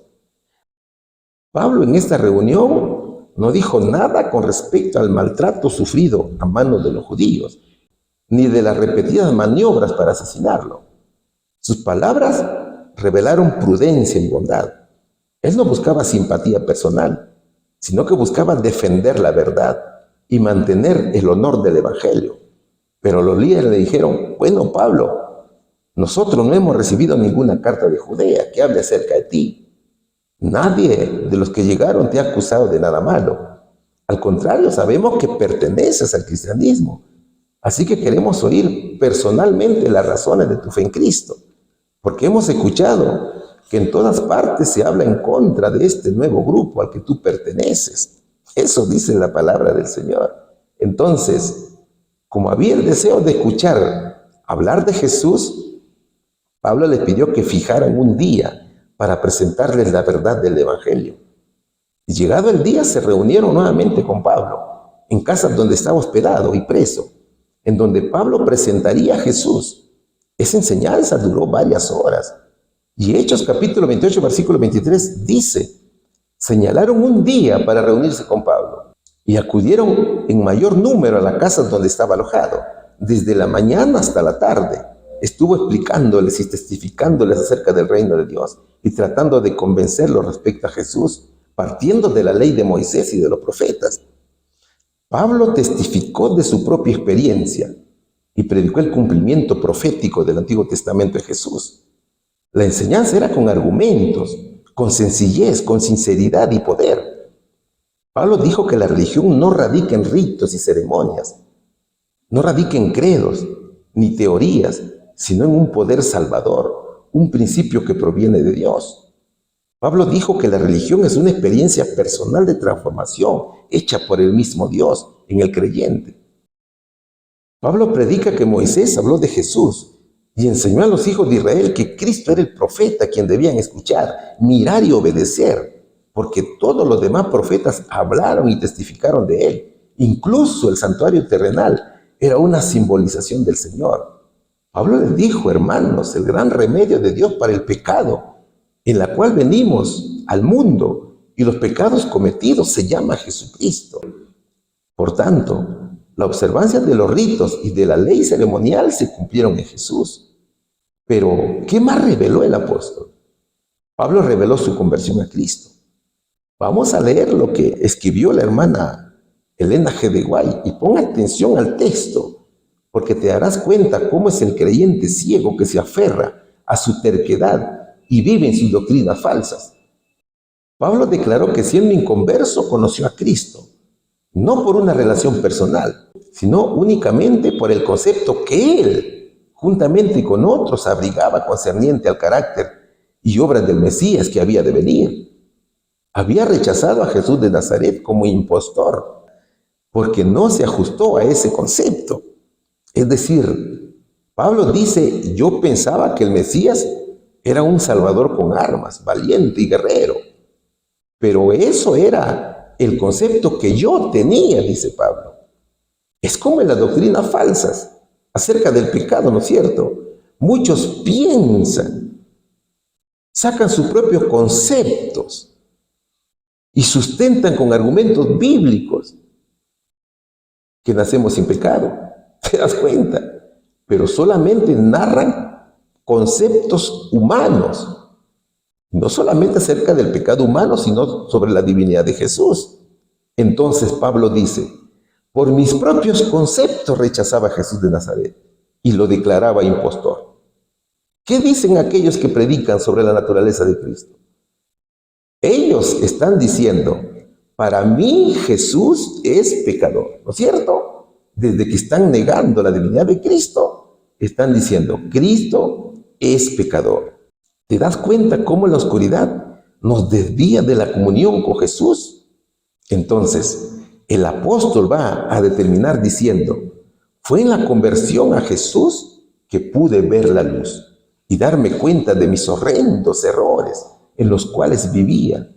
S1: Pablo en esta reunión no dijo nada con respecto al maltrato sufrido a manos de los judíos, ni de las repetidas maniobras para asesinarlo. Sus palabras revelaron prudencia y bondad. Él no buscaba simpatía personal, sino que buscaba defender la verdad y mantener el honor del evangelio. Pero los líderes le dijeron: bueno, Pablo, nosotros no hemos recibido ninguna carta de Judea que hable acerca de ti. Nadie de los que llegaron te ha acusado de nada malo. Al contrario, sabemos que perteneces al cristianismo. Así que queremos oír personalmente las razones de tu fe en Cristo, porque hemos escuchado que en todas partes se habla en contra de este nuevo grupo al que tú perteneces. Eso dice la palabra del Señor. Entonces, como había el deseo de escuchar hablar de Jesús, Pablo les pidió que fijaran un día para presentarles la verdad del evangelio. Y llegado el día, se reunieron nuevamente con Pablo en casas donde estaba hospedado y preso, en donde Pablo presentaría a Jesús. Esa enseñanza duró varias horas. Y Hechos capítulo 28, versículo 23 dice: señalaron un día para reunirse con Pablo y acudieron en mayor número a la casa donde estaba alojado. Desde la mañana hasta la tarde estuvo explicándoles y testificándoles acerca del reino de Dios y tratando de convencerlos respecto a Jesús, partiendo de la ley de Moisés y de los profetas. Pablo testificó de su propia experiencia y predicó el cumplimiento profético del Antiguo Testamento de Jesús. La enseñanza era con argumentos, con sencillez, con sinceridad y poder. Pablo dijo que la religión no radica en ritos y ceremonias, no radica en credos ni teorías, sino en un poder salvador, un principio que proviene de Dios. Pablo dijo que la religión es una experiencia personal de transformación hecha por el mismo Dios en el creyente. Pablo predica que Moisés habló de Jesús y enseñó a los hijos de Israel que Cristo era el profeta a quien debían escuchar, mirar y obedecer, porque todos los demás profetas hablaron y testificaron de él. Incluso el santuario terrenal era una simbolización del Señor. Pablo les dijo: hermanos, el gran remedio de Dios para el pecado, en la cual venimos al mundo, y los pecados cometidos, se llama Jesucristo. Por tanto, la observancia de los ritos y de la ley ceremonial se cumplieron en Jesús. Pero, ¿qué más reveló el apóstol? Pablo reveló su conversión a Cristo. Vamos a leer lo que escribió la hermana Elena G. de Guay y pon atención al texto, porque te darás cuenta cómo es el creyente ciego que se aferra a su terquedad y vive en sus doctrinas falsas. Pablo declaró que siendo inconverso conoció a Cristo, no por una relación personal, sino únicamente por el concepto que él, juntamente con otros, abrigaba concerniente al carácter y obras del Mesías que había de venir. Había rechazado a Jesús de Nazaret como impostor, porque no se ajustó a ese concepto. Es decir, Pablo dice, yo pensaba que el Mesías era un salvador con armas, valiente y guerrero. Pero eso era el concepto que yo tenía, dice Pablo. Es como en las doctrinas falsas acerca del pecado, ¿no es cierto? Muchos piensan, sacan sus propios conceptos y sustentan con argumentos bíblicos que nacemos sin pecado. ¿Te das cuenta? Pero solamente narran conceptos humanos. No solamente acerca del pecado humano, sino sobre la divinidad de Jesús. Entonces Pablo dice, por mis propios conceptos rechazaba a Jesús de Nazaret y lo declaraba impostor. ¿Qué dicen aquellos que predican sobre la naturaleza de Cristo? Ellos están diciendo, para mí Jesús es pecador, ¿no es cierto? Desde que están negando la divinidad de Cristo, están diciendo, Cristo es pecador. ¿Te das cuenta cómo la oscuridad nos desvía de la comunión con Jesús? Entonces, el apóstol va a determinar diciendo, fue en la conversión a Jesús que pude ver la luz y darme cuenta de mis horrendos errores en los cuales vivía.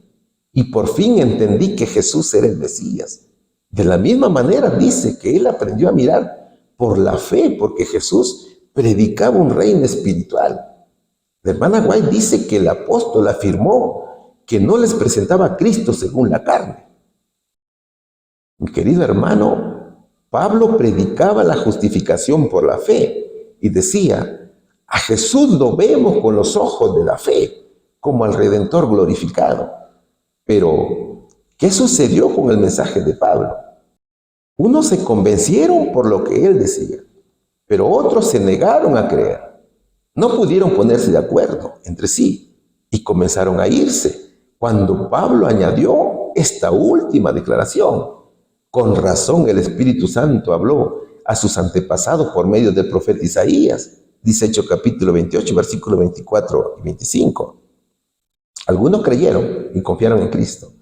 S1: Y por fin entendí que Jesús era el Mesías. De la misma manera dice que él aprendió a mirar por la fe, porque Jesús predicaba un reino espiritual. La hermana White dice que el apóstol afirmó que no les presentaba a Cristo según la carne. Mi querido hermano, Pablo predicaba la justificación por la fe y decía, a Jesús lo vemos con los ojos de la fe, como al Redentor glorificado. Pero, ¿qué sucedió con el mensaje de Pablo? Unos se convencieron por lo que él decía, pero otros se negaron a creer. No pudieron ponerse de acuerdo entre sí y comenzaron a irse cuando Pablo añadió esta última declaración. Con razón el Espíritu Santo habló a sus antepasados por medio del profeta Isaías, dice Hechos capítulo 28, versículos 24 y 25. Algunos creyeron y confiaron en Cristo,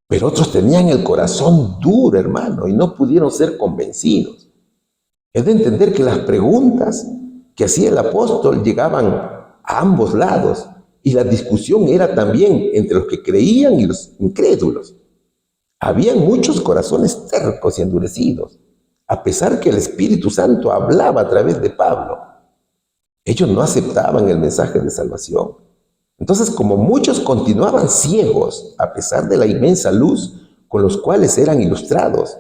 S1: pero otros tenían el corazón duro, hermano, y no pudieron ser convencidos. Es de entender que las preguntas que hacía el apóstol llegaban a ambos lados y la discusión era también entre los que creían y los incrédulos. Habían muchos corazones tercos y endurecidos, a pesar que el Espíritu Santo hablaba a través de Pablo. Ellos no aceptaban el mensaje de salvación. Entonces, como muchos continuaban ciegos, a pesar de la inmensa luz con los cuales eran ilustrados,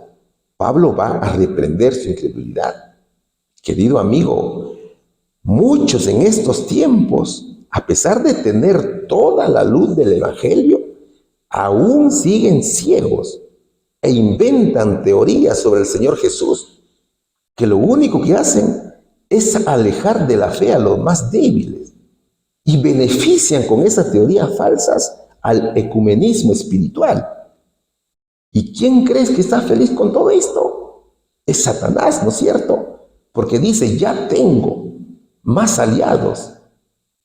S1: Pablo va a reprender su incredulidad. Querido amigo, muchos en estos tiempos, a pesar de tener toda la luz del Evangelio, aún siguen ciegos e inventan teorías sobre el Señor Jesús, que lo único que hacen es alejar de la fe a los más débiles y benefician con esas teorías falsas al ecumenismo espiritual. ¿Y quién crees que está feliz con todo esto? Es Satanás, ¿no es cierto? Porque dice, ya tengo más aliados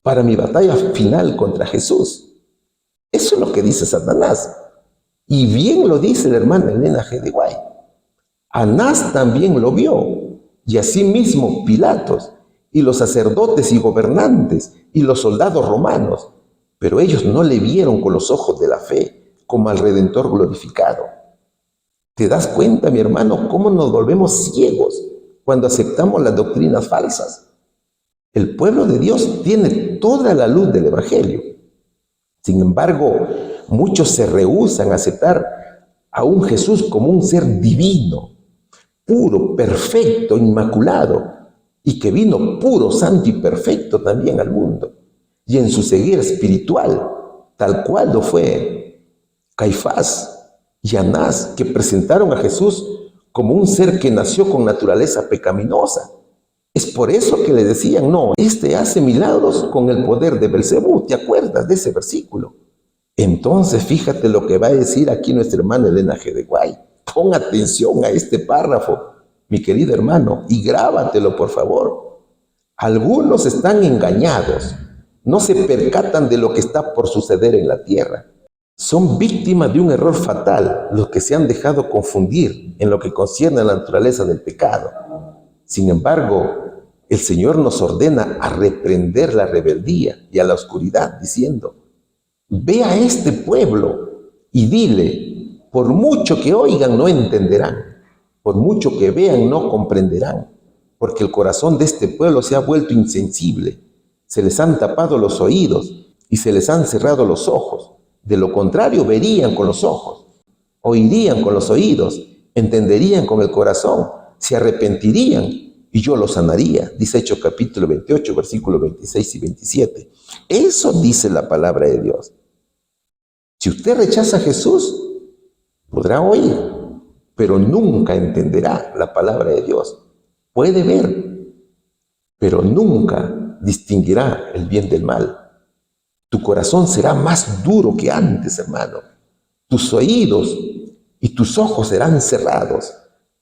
S1: para mi batalla final contra Jesús. Eso es lo que dice Satanás. Y bien lo dice la hermana Elena G. de White. Anás también lo vio, y asimismo Pilatos, y los sacerdotes y gobernantes, y los soldados romanos. Pero ellos no le vieron con los ojos de la fe, como al Redentor glorificado. ¿Te das cuenta, mi hermano, cómo nos volvemos ciegos cuando aceptamos las doctrinas falsas? El pueblo de Dios tiene toda la luz del Evangelio. Sin embargo, muchos se rehúsan a aceptar a un Jesús como un ser divino, puro, perfecto, inmaculado, y que vino puro, santo y perfecto también al mundo. Y en su ceguera espiritual, tal cual lo fue Caifás y Anás, que presentaron a Jesús como un ser que nació con naturaleza pecaminosa. Es por eso que le decían, no, este hace milagros con el poder de Belcebú. ¿Te acuerdas de ese versículo? Entonces, fíjate lo que va a decir aquí nuestra hermana Elena G. de White. Pon atención a este párrafo, mi querido hermano, y grábatelo, por favor. Algunos están engañados, no se percatan de lo que está por suceder en la tierra. Son víctimas de un error fatal los que se han dejado confundir en lo que concierne a la naturaleza del pecado. Sin embargo, el Señor nos ordena a reprender la rebeldía y a la oscuridad, diciendo: ve a este pueblo y dile, por mucho que oigan no entenderán, por mucho que vean no comprenderán, porque el corazón de este pueblo se ha vuelto insensible, se les han tapado los oídos y se les han cerrado los ojos. De lo contrario, verían con los ojos, oirían con los oídos, entenderían con el corazón, se arrepentirían y yo los sanaría. Dice Hechos capítulo 28, versículos 26 y 27. Eso dice la palabra de Dios. Si usted rechaza a Jesús, podrá oír, pero nunca entenderá la palabra de Dios. Puede ver, pero nunca distinguirá el bien del mal. Tu corazón será más duro que antes, hermano. Tus oídos y tus ojos serán cerrados,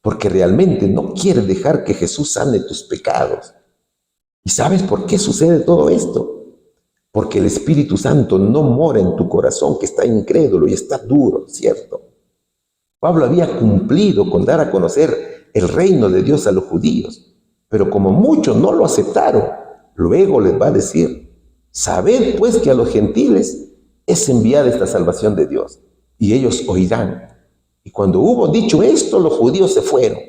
S1: porque realmente no quieres dejar que Jesús sane tus pecados. ¿Y sabes por qué sucede todo esto? Porque el Espíritu Santo no mora en tu corazón, que está incrédulo y está duro, ¿cierto? Pablo había cumplido con dar a conocer el reino de Dios a los judíos, pero como muchos no lo aceptaron, luego les va a decir: sabed pues que a los gentiles es enviada esta salvación de Dios, y ellos oirán. Y cuando hubo dicho esto, los judíos se fueron,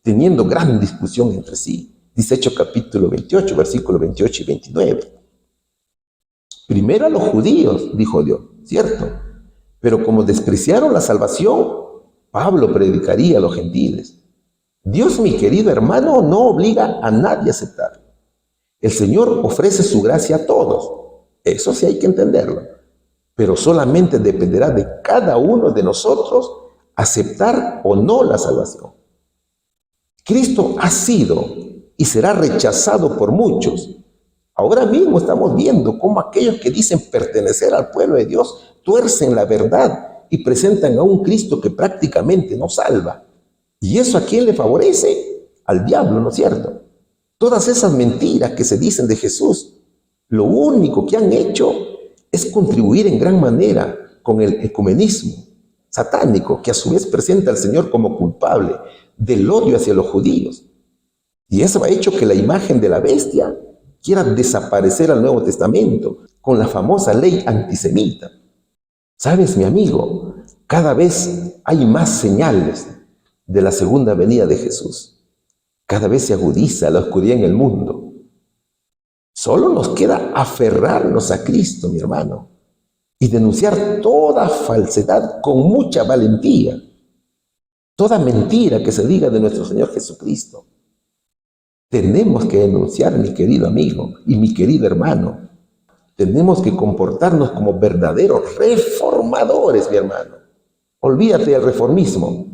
S1: teniendo gran discusión entre sí. Dice Hechos capítulo 28, versículos 28 y 29. Primero a los judíos, dijo Dios, ¿cierto? Pero como despreciaron la salvación, Pablo predicaría a los gentiles. Dios, mi querido hermano, no obliga a nadie a aceptarlo. El Señor ofrece su gracia a todos. Eso sí hay que entenderlo. Pero solamente dependerá de cada uno de nosotros aceptar o no la salvación. Cristo ha sido y será rechazado por muchos. Ahora mismo estamos viendo cómo aquellos que dicen pertenecer al pueblo de Dios tuercen la verdad y presentan a un Cristo que prácticamente no salva. ¿Y eso a quién le favorece? Al diablo, ¿no es cierto? Todas esas mentiras que se dicen de Jesús, lo único que han hecho es contribuir en gran manera con el ecumenismo satánico, que a su vez presenta al Señor como culpable del odio hacia los judíos. Y eso ha hecho que la imagen de la bestia quiera desaparecer al Nuevo Testamento con la famosa ley antisemita. ¿Sabes, mi amigo? Cada vez hay más señales de la segunda venida de Jesús. Cada vez se agudiza la oscuridad en el mundo. Solo nos queda aferrarnos a Cristo, mi hermano, y denunciar toda falsedad con mucha valentía. Toda mentira que se diga de nuestro Señor Jesucristo. Tenemos que denunciar, mi querido amigo y mi querido hermano. Tenemos que comportarnos como verdaderos reformadores, mi hermano. Olvídate del reformismo.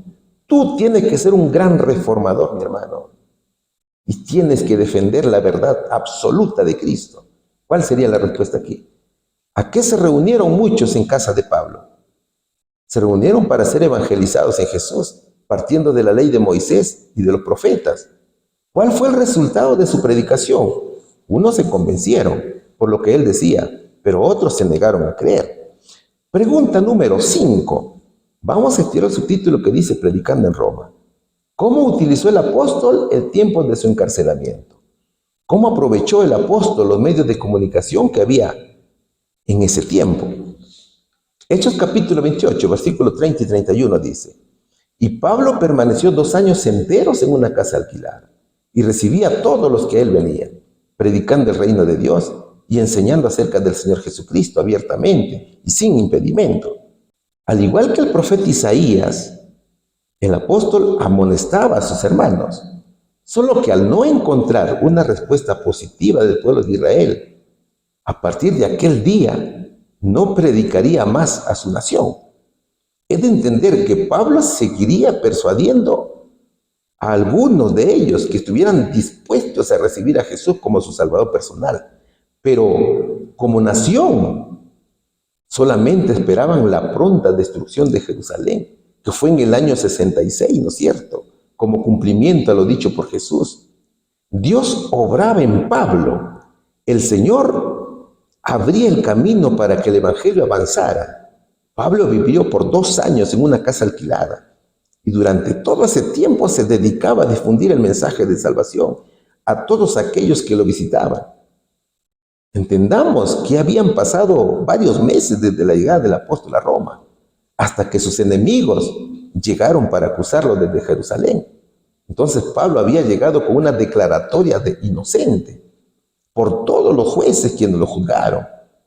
S1: Tú tienes que ser un gran reformador, mi hermano. Y tienes que defender la verdad absoluta de Cristo. ¿Cuál sería la respuesta aquí? ¿A qué se reunieron muchos en casa de Pablo? Se reunieron para ser evangelizados en Jesús, partiendo de la ley de Moisés y de los profetas. ¿Cuál fue el resultado de su predicación? Unos se convencieron por lo que él decía, pero otros se negaron a creer. Pregunta número 5. Vamos a estudiar el subtítulo que dice Predicando en Roma. ¿Cómo utilizó el apóstol el tiempo de su encarcelamiento? ¿Cómo aprovechó el apóstol los medios de comunicación que había en ese tiempo? Hechos capítulo 28, versículos 30 y 31 dice: y Pablo permaneció 2 años enteros en una casa alquilada y recibía a todos los que a él venían, predicando el reino de Dios y enseñando acerca del Señor Jesucristo abiertamente y sin impedimento. Al igual que el profeta Isaías, el apóstol amonestaba a sus hermanos, solo que al no encontrar una respuesta positiva del pueblo de Israel, a partir de aquel día no predicaría más a su nación. Es de entender que Pablo seguiría persuadiendo a algunos de ellos que estuvieran dispuestos a recibir a Jesús como su Salvador personal, pero como nación solamente esperaban la pronta destrucción de Jerusalén, que fue en el año 66, ¿no es cierto?, como cumplimiento a lo dicho por Jesús. Dios obraba en Pablo. El Señor abría el camino para que el evangelio avanzara. Pablo vivió por 2 años en una casa alquilada y durante todo ese tiempo se dedicaba a difundir el mensaje de salvación a todos aquellos que lo visitaban. Entendamos que habían pasado varios meses desde la llegada del apóstol a Roma, hasta que sus enemigos llegaron para acusarlo desde Jerusalén. Entonces Pablo había llegado con una declaratoria de inocente por todos los jueces quienes lo juzgaron,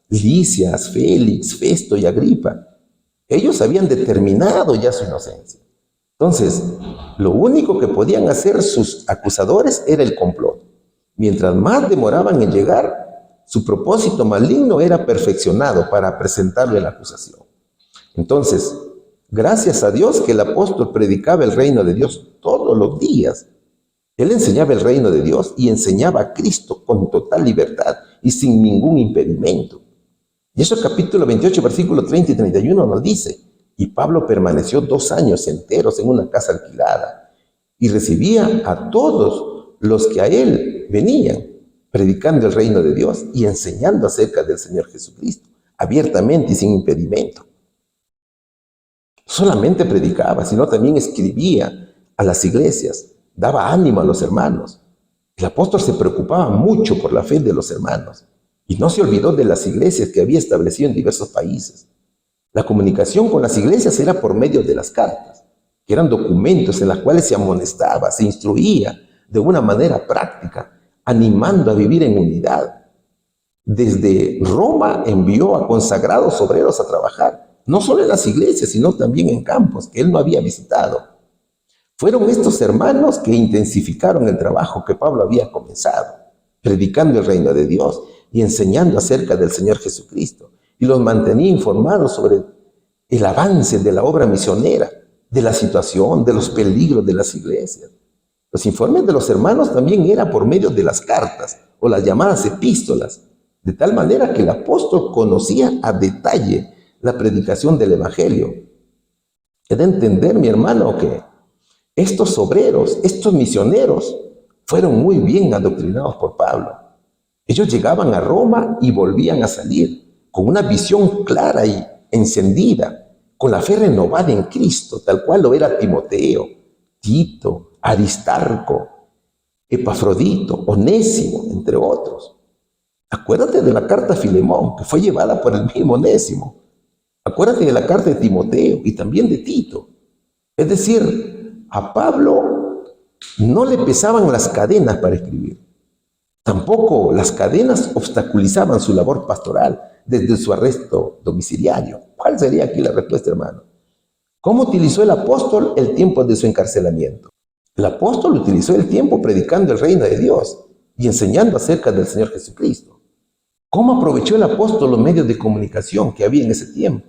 S1: Licias, Félix, Festo y Agripa. Ellos habían determinado ya su inocencia. Entonces, lo único que podían hacer sus acusadores era el complot. Mientras más demoraban en llegar, su propósito maligno era perfeccionado para presentarle la acusación. Entonces, gracias a Dios que el apóstol predicaba el reino de Dios todos los días. Él enseñaba el reino de Dios y enseñaba a Cristo con total libertad y sin ningún impedimento. Y eso capítulo 28, versículos 30 y 31 nos dice, y Pablo permaneció 2 años enteros en una casa alquilada y recibía a todos los que a él venían, predicando el reino de Dios y enseñando acerca del Señor Jesucristo, abiertamente y sin impedimento. Solamente predicaba, sino también escribía a las iglesias, daba ánimo a los hermanos. El apóstol se preocupaba mucho por la fe de los hermanos y no se olvidó de las iglesias que había establecido en diversos países. La comunicación con las iglesias era por medio de las cartas, que eran documentos en los cuales se amonestaba, se instruía de una manera práctica, animando a vivir en unidad. Desde Roma envió a consagrados obreros a trabajar, no solo en las iglesias, sino también en campos que él no había visitado. Fueron estos hermanos que intensificaron el trabajo que Pablo había comenzado, predicando el reino de Dios y enseñando acerca del Señor Jesucristo, y los mantenía informados sobre el avance de la obra misionera, de la situación, de los peligros de las iglesias. Los informes de los hermanos también eran por medio de las cartas o las llamadas epístolas, de tal manera que el apóstol conocía a detalle la predicación del evangelio. He de entender, mi hermano, que estos obreros, estos misioneros, fueron muy bien adoctrinados por Pablo. Ellos llegaban a Roma y volvían a salir con una visión clara y encendida, con la fe renovada en Cristo, tal cual lo era Timoteo, Tito, Aristarco, Epafrodito, Onésimo, entre otros. Acuérdate de la carta a Filemón, que fue llevada por el mismo Onésimo. Acuérdate de la carta de Timoteo y también de Tito. Es decir, a Pablo no le pesaban las cadenas para escribir. Tampoco las cadenas obstaculizaban su labor pastoral desde su arresto domiciliario. ¿Cuál sería aquí la respuesta, hermano? ¿Cómo utilizó el apóstol el tiempo de su encarcelamiento? El apóstol utilizó el tiempo predicando el reino de Dios y enseñando acerca del Señor Jesucristo. ¿Cómo aprovechó el apóstol los medios de comunicación que había en ese tiempo?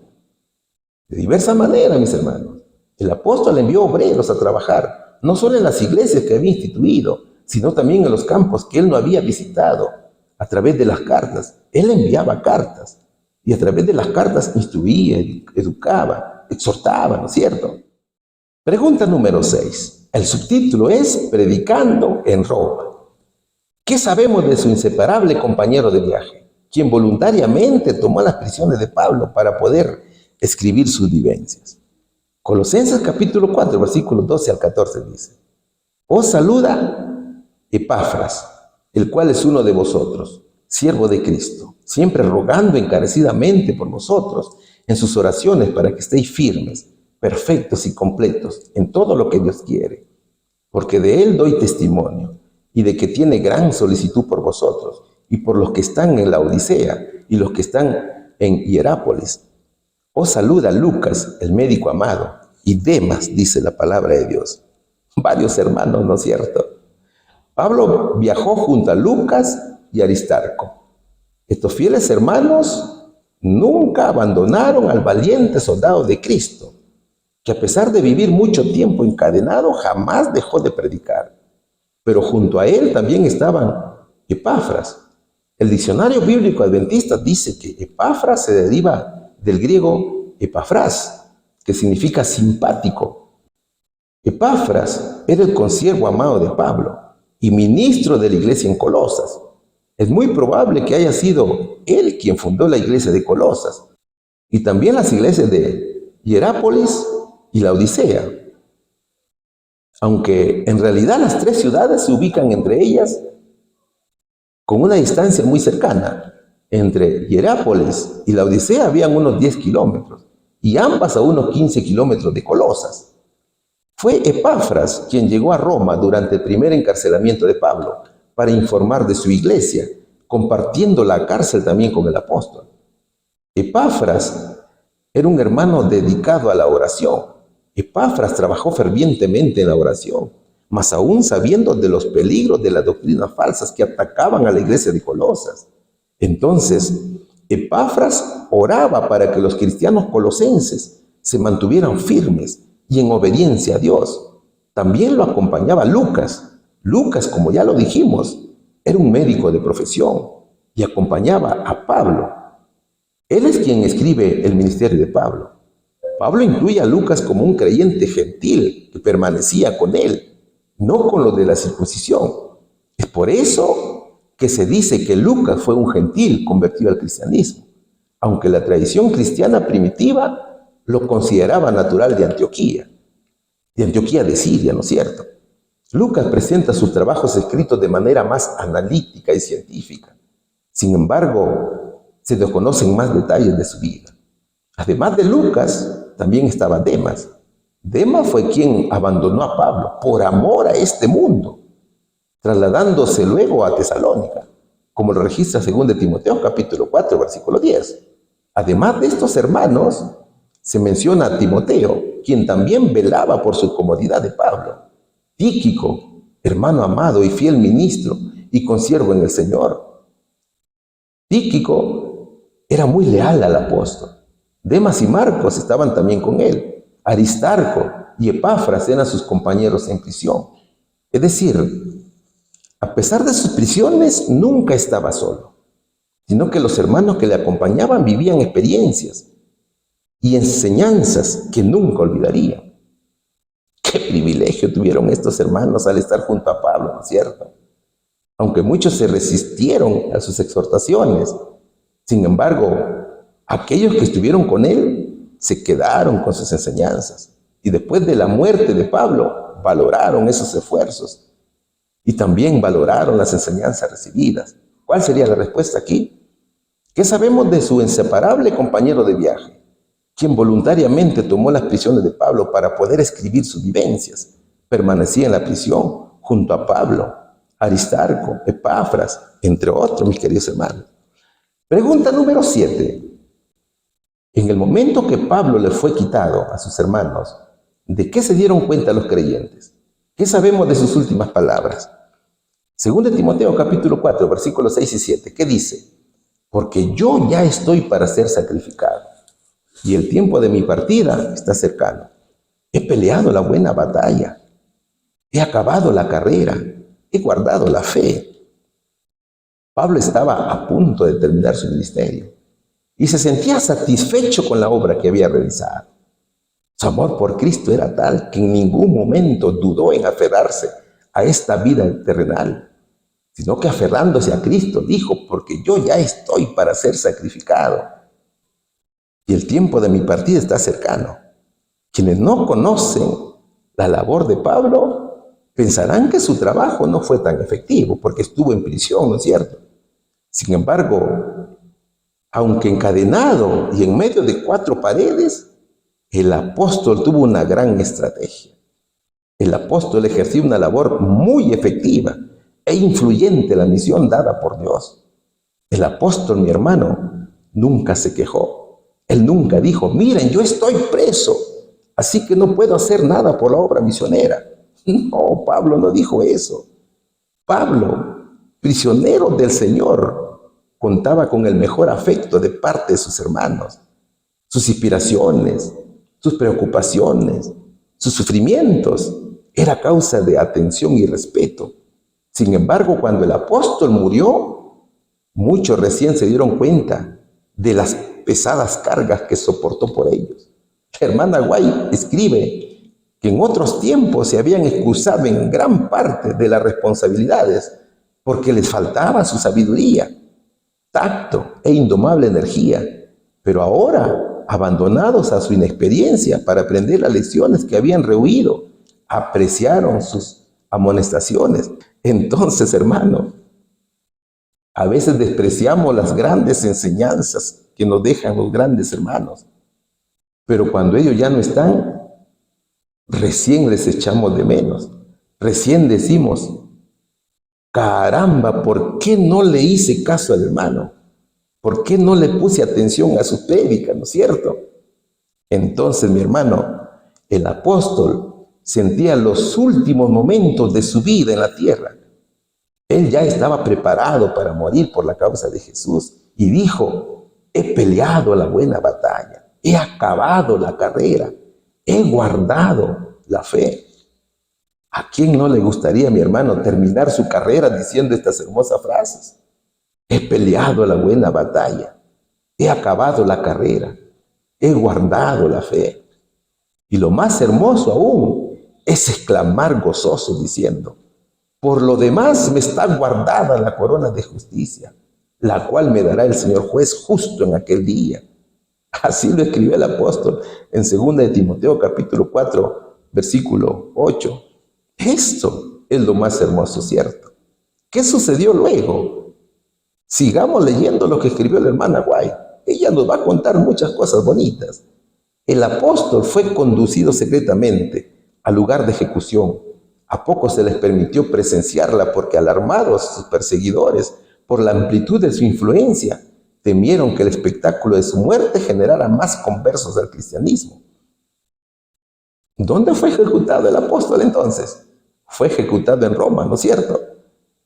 S1: De diversa manera, mis hermanos. El apóstol envió obreros a trabajar, no solo en las iglesias que había instituido, sino también en los campos que él no había visitado. A través de las cartas, él enviaba cartas y a través de las cartas instruía, educaba, exhortaba, ¿no es cierto? Pregunta número 6. El subtítulo es Predicando en Roma. ¿Qué sabemos de su inseparable compañero de viaje, quien voluntariamente tomó las prisiones de Pablo para poder escribir sus vivencias? Colosenses capítulo 4, versículos 12 al 14 dice: Os saluda Epafras, el cual es uno de vosotros, siervo de Cristo, siempre rogando encarecidamente por vosotros en sus oraciones para que estéis firmes, perfectos y completos en todo lo que Dios quiere. Porque de él doy testimonio, y de que tiene gran solicitud por vosotros, y por los que están en la Odisea, y los que están en Hierápolis. Os saluda Lucas, el médico amado, y Demas, dice la palabra de Dios. Varios hermanos, ¿no es cierto? Pablo viajó junto a Lucas y Aristarco. Estos fieles hermanos nunca abandonaron al valiente soldado de Cristo, que a pesar de vivir mucho tiempo encadenado, jamás dejó de predicar. Pero junto a él también estaban Epafras. El diccionario bíblico adventista dice que Epafras se deriva del griego epafras, que significa simpático. Epafras era el consiervo amado de Pablo y ministro de la iglesia en Colosas. Es muy probable que haya sido él quien fundó la iglesia de Colosas, y también las iglesias de Hierápolis y Laodicea, aunque en realidad las tres ciudades se ubican entre ellas con una distancia muy cercana. Entre Hierápolis y Laodicea habían unos 10 kilómetros y ambas a unos 15 kilómetros de Colosas. Fue Epafras quien llegó a Roma durante el primer encarcelamiento de Pablo para informar de su iglesia, compartiendo la cárcel también con el apóstol. Epafras era un hermano dedicado a la oración. Epafras trabajó fervientemente en la oración, más aún sabiendo de los peligros de las doctrinas falsas que atacaban a la iglesia de Colosas. Entonces, Epafras oraba para que los cristianos colosenses se mantuvieran firmes y en obediencia a Dios. También lo acompañaba Lucas. Lucas, como ya lo dijimos, era un médico de profesión y acompañaba a Pablo. Él es quien escribe el ministerio de Pablo. Pablo incluye a Lucas como un creyente gentil que permanecía con él, no con los de la circuncisión. Es por eso que se dice que Lucas fue un gentil convertido al cristianismo, aunque la tradición cristiana primitiva lo consideraba natural de Antioquía de Siria, ¿no es cierto? Lucas presenta sus trabajos escritos de manera más analítica y científica. Sin embargo, se desconocen más detalles de su vida. Además de Lucas, también estaba Demas. Demas fue quien abandonó a Pablo por amor a este mundo, trasladándose luego a Tesalónica, como lo registra 2 Timoteo capítulo 4, versículo 10. Además de estos hermanos, se menciona a Timoteo, quien también velaba por su comodidad de Pablo. Tíquico, hermano amado y fiel ministro y consiervo en el Señor. Tíquico era muy leal al apóstol. Demas y Marcos estaban también con él. Aristarco y Epafras eran sus compañeros en prisión. Es decir, a pesar de sus prisiones, nunca estaba solo, sino que los hermanos que le acompañaban vivían experiencias y enseñanzas que nunca olvidaría. Qué privilegio tuvieron estos hermanos al estar junto a Pablo, ¿no es cierto? Aunque muchos se resistieron a sus exhortaciones, sin embargo, aquellos que estuvieron con él se quedaron con sus enseñanzas y después de la muerte de Pablo valoraron esos esfuerzos y también valoraron las enseñanzas recibidas. ¿Cuál sería la respuesta aquí? ¿Qué sabemos de su inseparable compañero de viaje, quien voluntariamente tomó las prisiones de Pablo para poder escribir sus vivencias? Permanecía en la prisión junto a Pablo, Aristarco, Epafras, entre otros, mis queridos hermanos. Pregunta número 7. En el momento que Pablo le fue quitado a sus hermanos, ¿de qué se dieron cuenta los creyentes? ¿Qué sabemos de sus últimas palabras? 2 Timoteo capítulo 4, versículos 6 y 7, ¿qué dice? Porque yo ya estoy para ser sacrificado, y el tiempo de mi partida está cercano. He peleado la buena batalla, he acabado la carrera, he guardado la fe. Pablo estaba a punto de terminar su ministerio y se sentía satisfecho con la obra que había realizado. Su amor por Cristo era tal que en ningún momento dudó en aferrarse a esta vida terrenal, sino que aferrándose a Cristo dijo, porque yo ya estoy para ser sacrificado y el tiempo de mi partida está cercano. Quienes no conocen la labor de Pablo pensarán que su trabajo no fue tan efectivo porque estuvo en prisión, ¿no es cierto? Sin embargo, aunque encadenado y en medio de 4 paredes, el apóstol tuvo una gran estrategia. El apóstol ejerció una labor muy efectiva e influyente en la misión dada por Dios. El apóstol, mi hermano, nunca se quejó. Él nunca dijo, miren, yo estoy preso, así que no puedo hacer nada por la obra misionera. No, Pablo no dijo eso. Pablo, prisionero del Señor, contaba con el mejor afecto de parte de sus hermanos. Sus inspiraciones, sus preocupaciones, sus sufrimientos, era causa de atención y respeto. Sin embargo, cuando el apóstol murió, muchos recién se dieron cuenta de las pesadas cargas que soportó por ellos. La hermana White escribe que en otros tiempos se habían excusado en gran parte de las responsabilidades porque les faltaba su sabiduría, tacto e indomable energía. Pero ahora abandonados a su inexperiencia para aprender las lecciones que habían rehuido, apreciaron sus amonestaciones. Entonces, hermano, a veces despreciamos las grandes enseñanzas que nos dejan los grandes hermanos, pero cuando ellos ya no están, recién les echamos de menos. Recién decimos, caramba, ¿por qué no le hice caso al hermano? ¿Por qué no le puse atención a su prédica, no es cierto? Entonces, mi hermano, el apóstol sentía los últimos momentos de su vida en la tierra. Él ya estaba preparado para morir por la causa de Jesús y dijo, he peleado la buena batalla, he acabado la carrera, he guardado la fe. ¿A quién no le gustaría, mi hermano, terminar su carrera diciendo estas hermosas frases? He peleado la buena batalla, he acabado la carrera, he guardado la fe. Y lo más hermoso aún es exclamar gozoso diciendo, por lo demás me está guardada la corona de justicia, la cual me dará el Señor juez justo en aquel día. Así lo escribió el apóstol en 2 de Timoteo capítulo 4, versículo 8. Esto es lo más hermoso, ¿cierto? ¿Qué sucedió luego? Sigamos leyendo lo que escribió la hermana White. Ella nos va a contar muchas cosas bonitas. El apóstol fue conducido secretamente al lugar de ejecución. A pocos se les permitió presenciarla porque, alarmados sus perseguidores por la amplitud de su influencia, temieron que el espectáculo de su muerte generara más conversos al cristianismo. ¿Dónde fue ejecutado el apóstol entonces? Fue ejecutado en Roma, ¿no es cierto?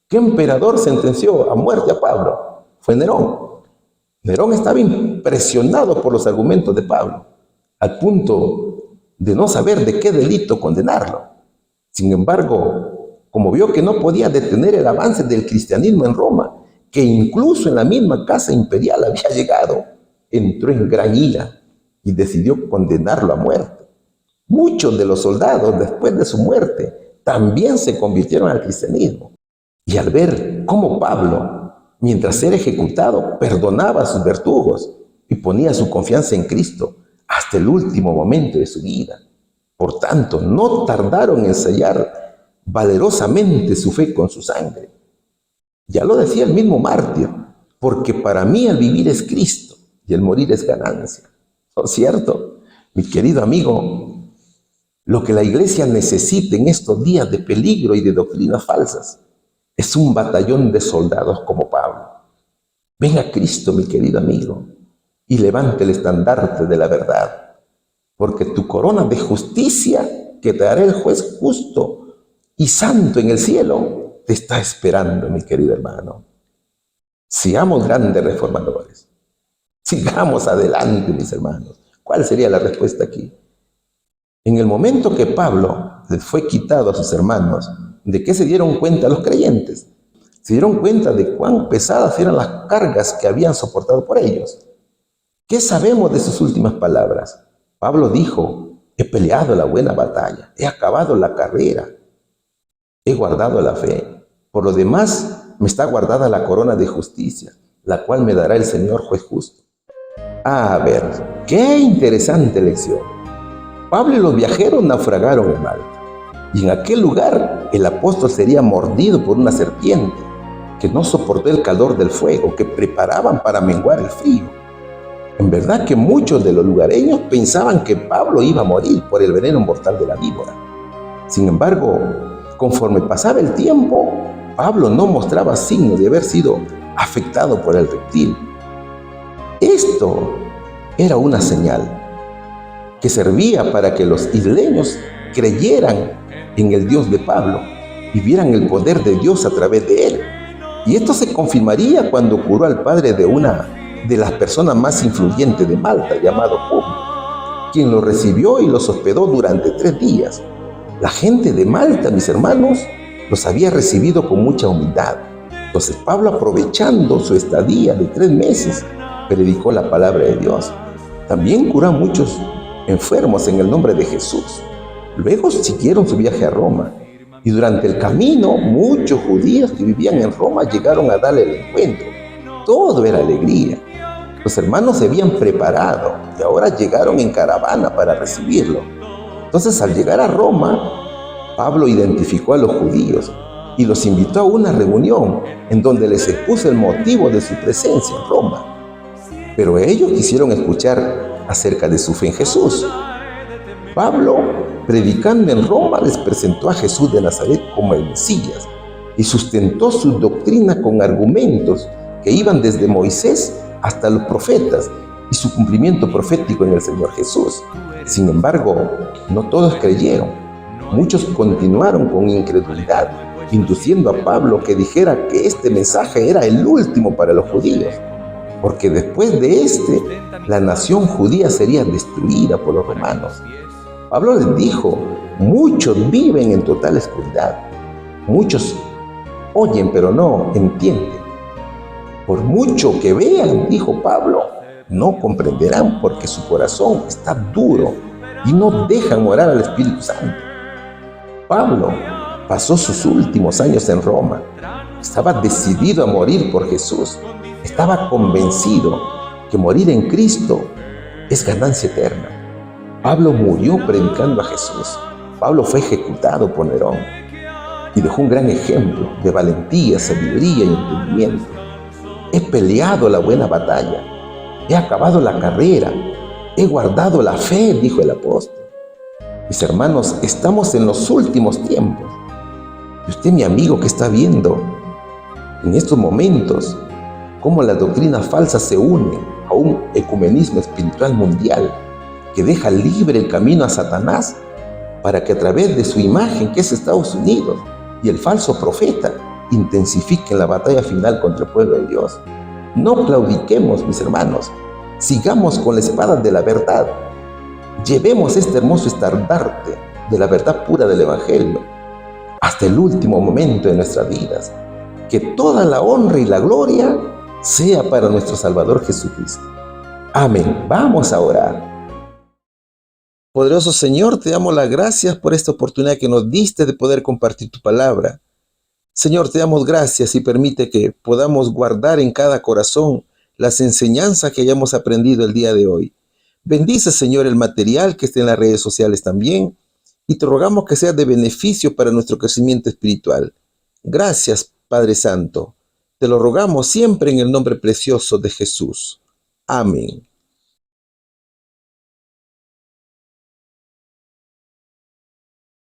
S1: ¿Qué emperador sentenció a muerte a Pablo? Fue Nerón. Nerón estaba impresionado por los argumentos de Pablo, al punto de no saber de qué delito condenarlo. Sin embargo, como vio que no podía detener el avance del cristianismo en Roma, que incluso en la misma casa imperial había llegado, entró en gran ira y decidió condenarlo a muerte. Muchos de los soldados, después de su muerte, también se convirtieron al cristianismo. Y al ver cómo Pablo, mientras era ejecutado, perdonaba a sus verdugos y ponía su confianza en Cristo hasta el último momento de su vida. Por tanto, no tardaron en sellar valerosamente su fe con su sangre. Ya lo decía el mismo mártir, porque para mí el vivir es Cristo y el morir es ganancia. ¿No es cierto? Mi querido amigo, lo que la iglesia necesita en estos días de peligro y de doctrinas falsas es un batallón de soldados como Pablo. Ven a Cristo, mi querido amigo, y levante el estandarte de la verdad, porque tu corona de justicia que te dará el juez justo y santo en el cielo te está esperando, mi querido hermano. Seamos grandes reformadores. Sigamos adelante, mis hermanos. ¿Cuál sería la respuesta aquí? En el momento que Pablo les fue quitado a sus hermanos, ¿de qué se dieron cuenta los creyentes? Se dieron cuenta de cuán pesadas eran las cargas que habían soportado por ellos. ¿Qué sabemos de sus últimas palabras? Pablo dijo, he peleado la buena batalla, he acabado la carrera, he guardado la fe. Por lo demás, me está guardada la corona de justicia, la cual me dará el Señor juez justo. A ver, qué interesante lección. Pablo y los viajeros naufragaron en Malta. Y en aquel lugar el apóstol sería mordido por una serpiente que no soportó el calor del fuego que preparaban para menguar el frío. En verdad que muchos de los lugareños pensaban que Pablo iba a morir por el veneno mortal de la víbora. Sin embargo, conforme pasaba el tiempo, Pablo no mostraba signos de haber sido afectado por el reptil. Esto era una señal que servía para que los isleños creyeran en el Dios de Pablo y vieran el poder de Dios a través de él. Y esto se confirmaría cuando curó al padre de una de las personas más influyentes de Malta, llamado Publio, quien lo recibió y los hospedó durante 3 días. La gente de Malta, mis hermanos, los había recibido con mucha humildad. Entonces Pablo, aprovechando su estadía de 3 meses, predicó la palabra de Dios. También curó a muchos enfermos en el nombre de Jesús. Luego siguieron su viaje a Roma, y durante el camino muchos judíos que vivían en Roma llegaron a darle el encuentro. Todo era alegría. Los hermanos se habían preparado y ahora llegaron en caravana para recibirlo. Entonces, al llegar a Roma, Pablo identificó a los judíos y los invitó a una reunión en donde les expuso el motivo de su presencia en Roma. Pero ellos quisieron escuchar acerca de su fe en Jesús. Pablo, predicando en Roma, les presentó a Jesús de Nazaret como el Mesías y sustentó su doctrina con argumentos que iban desde Moisés hasta los profetas y su cumplimiento profético en el Señor Jesús. Sin embargo, no todos creyeron. Muchos continuaron con incredulidad, induciendo a Pablo que dijera que este mensaje era el último para los judíos, porque después de la nación judía sería destruida por los romanos. Pablo les dijo: muchos viven en total oscuridad, muchos oyen pero no entienden. Por mucho que vean, dijo Pablo, no comprenderán porque su corazón está duro y no dejan morar al Espíritu Santo. Pablo pasó sus últimos años en Roma. Estaba decidido a morir por Jesús. Estaba convencido que morir en Cristo es ganancia eterna. Pablo murió predicando a Jesús. Pablo fue ejecutado por Nerón y dejó un gran ejemplo de valentía, sabiduría y entendimiento. He peleado la buena batalla, he acabado la carrera, he guardado la fe, dijo el apóstol. Mis hermanos, estamos en los últimos tiempos. Y usted, mi amigo, que está viendo en estos momentos cómo las doctrinas falsas se unen a un ecumenismo espiritual mundial que deja libre el camino a Satanás para que a través de su imagen, que es Estados Unidos, y el falso profeta, intensifiquen la batalla final contra el pueblo de Dios. No claudiquemos, mis hermanos. Sigamos con la espada de la verdad. Llevemos este hermoso estandarte de la verdad pura del Evangelio hasta el último momento de nuestras vidas. Que toda la honra y la gloria sea para nuestro Salvador Jesucristo. Amén. Vamos a orar. Poderoso Señor, te damos las gracias por esta oportunidad que nos diste de poder compartir tu palabra. Señor, te damos gracias y permite que podamos guardar en cada corazón las enseñanzas que hayamos aprendido el día de hoy. Bendice, Señor, el material que esté en las redes sociales también, y te rogamos que sea de beneficio para nuestro crecimiento espiritual. Gracias, Padre Santo. Te lo rogamos siempre en el nombre precioso de Jesús. Amén.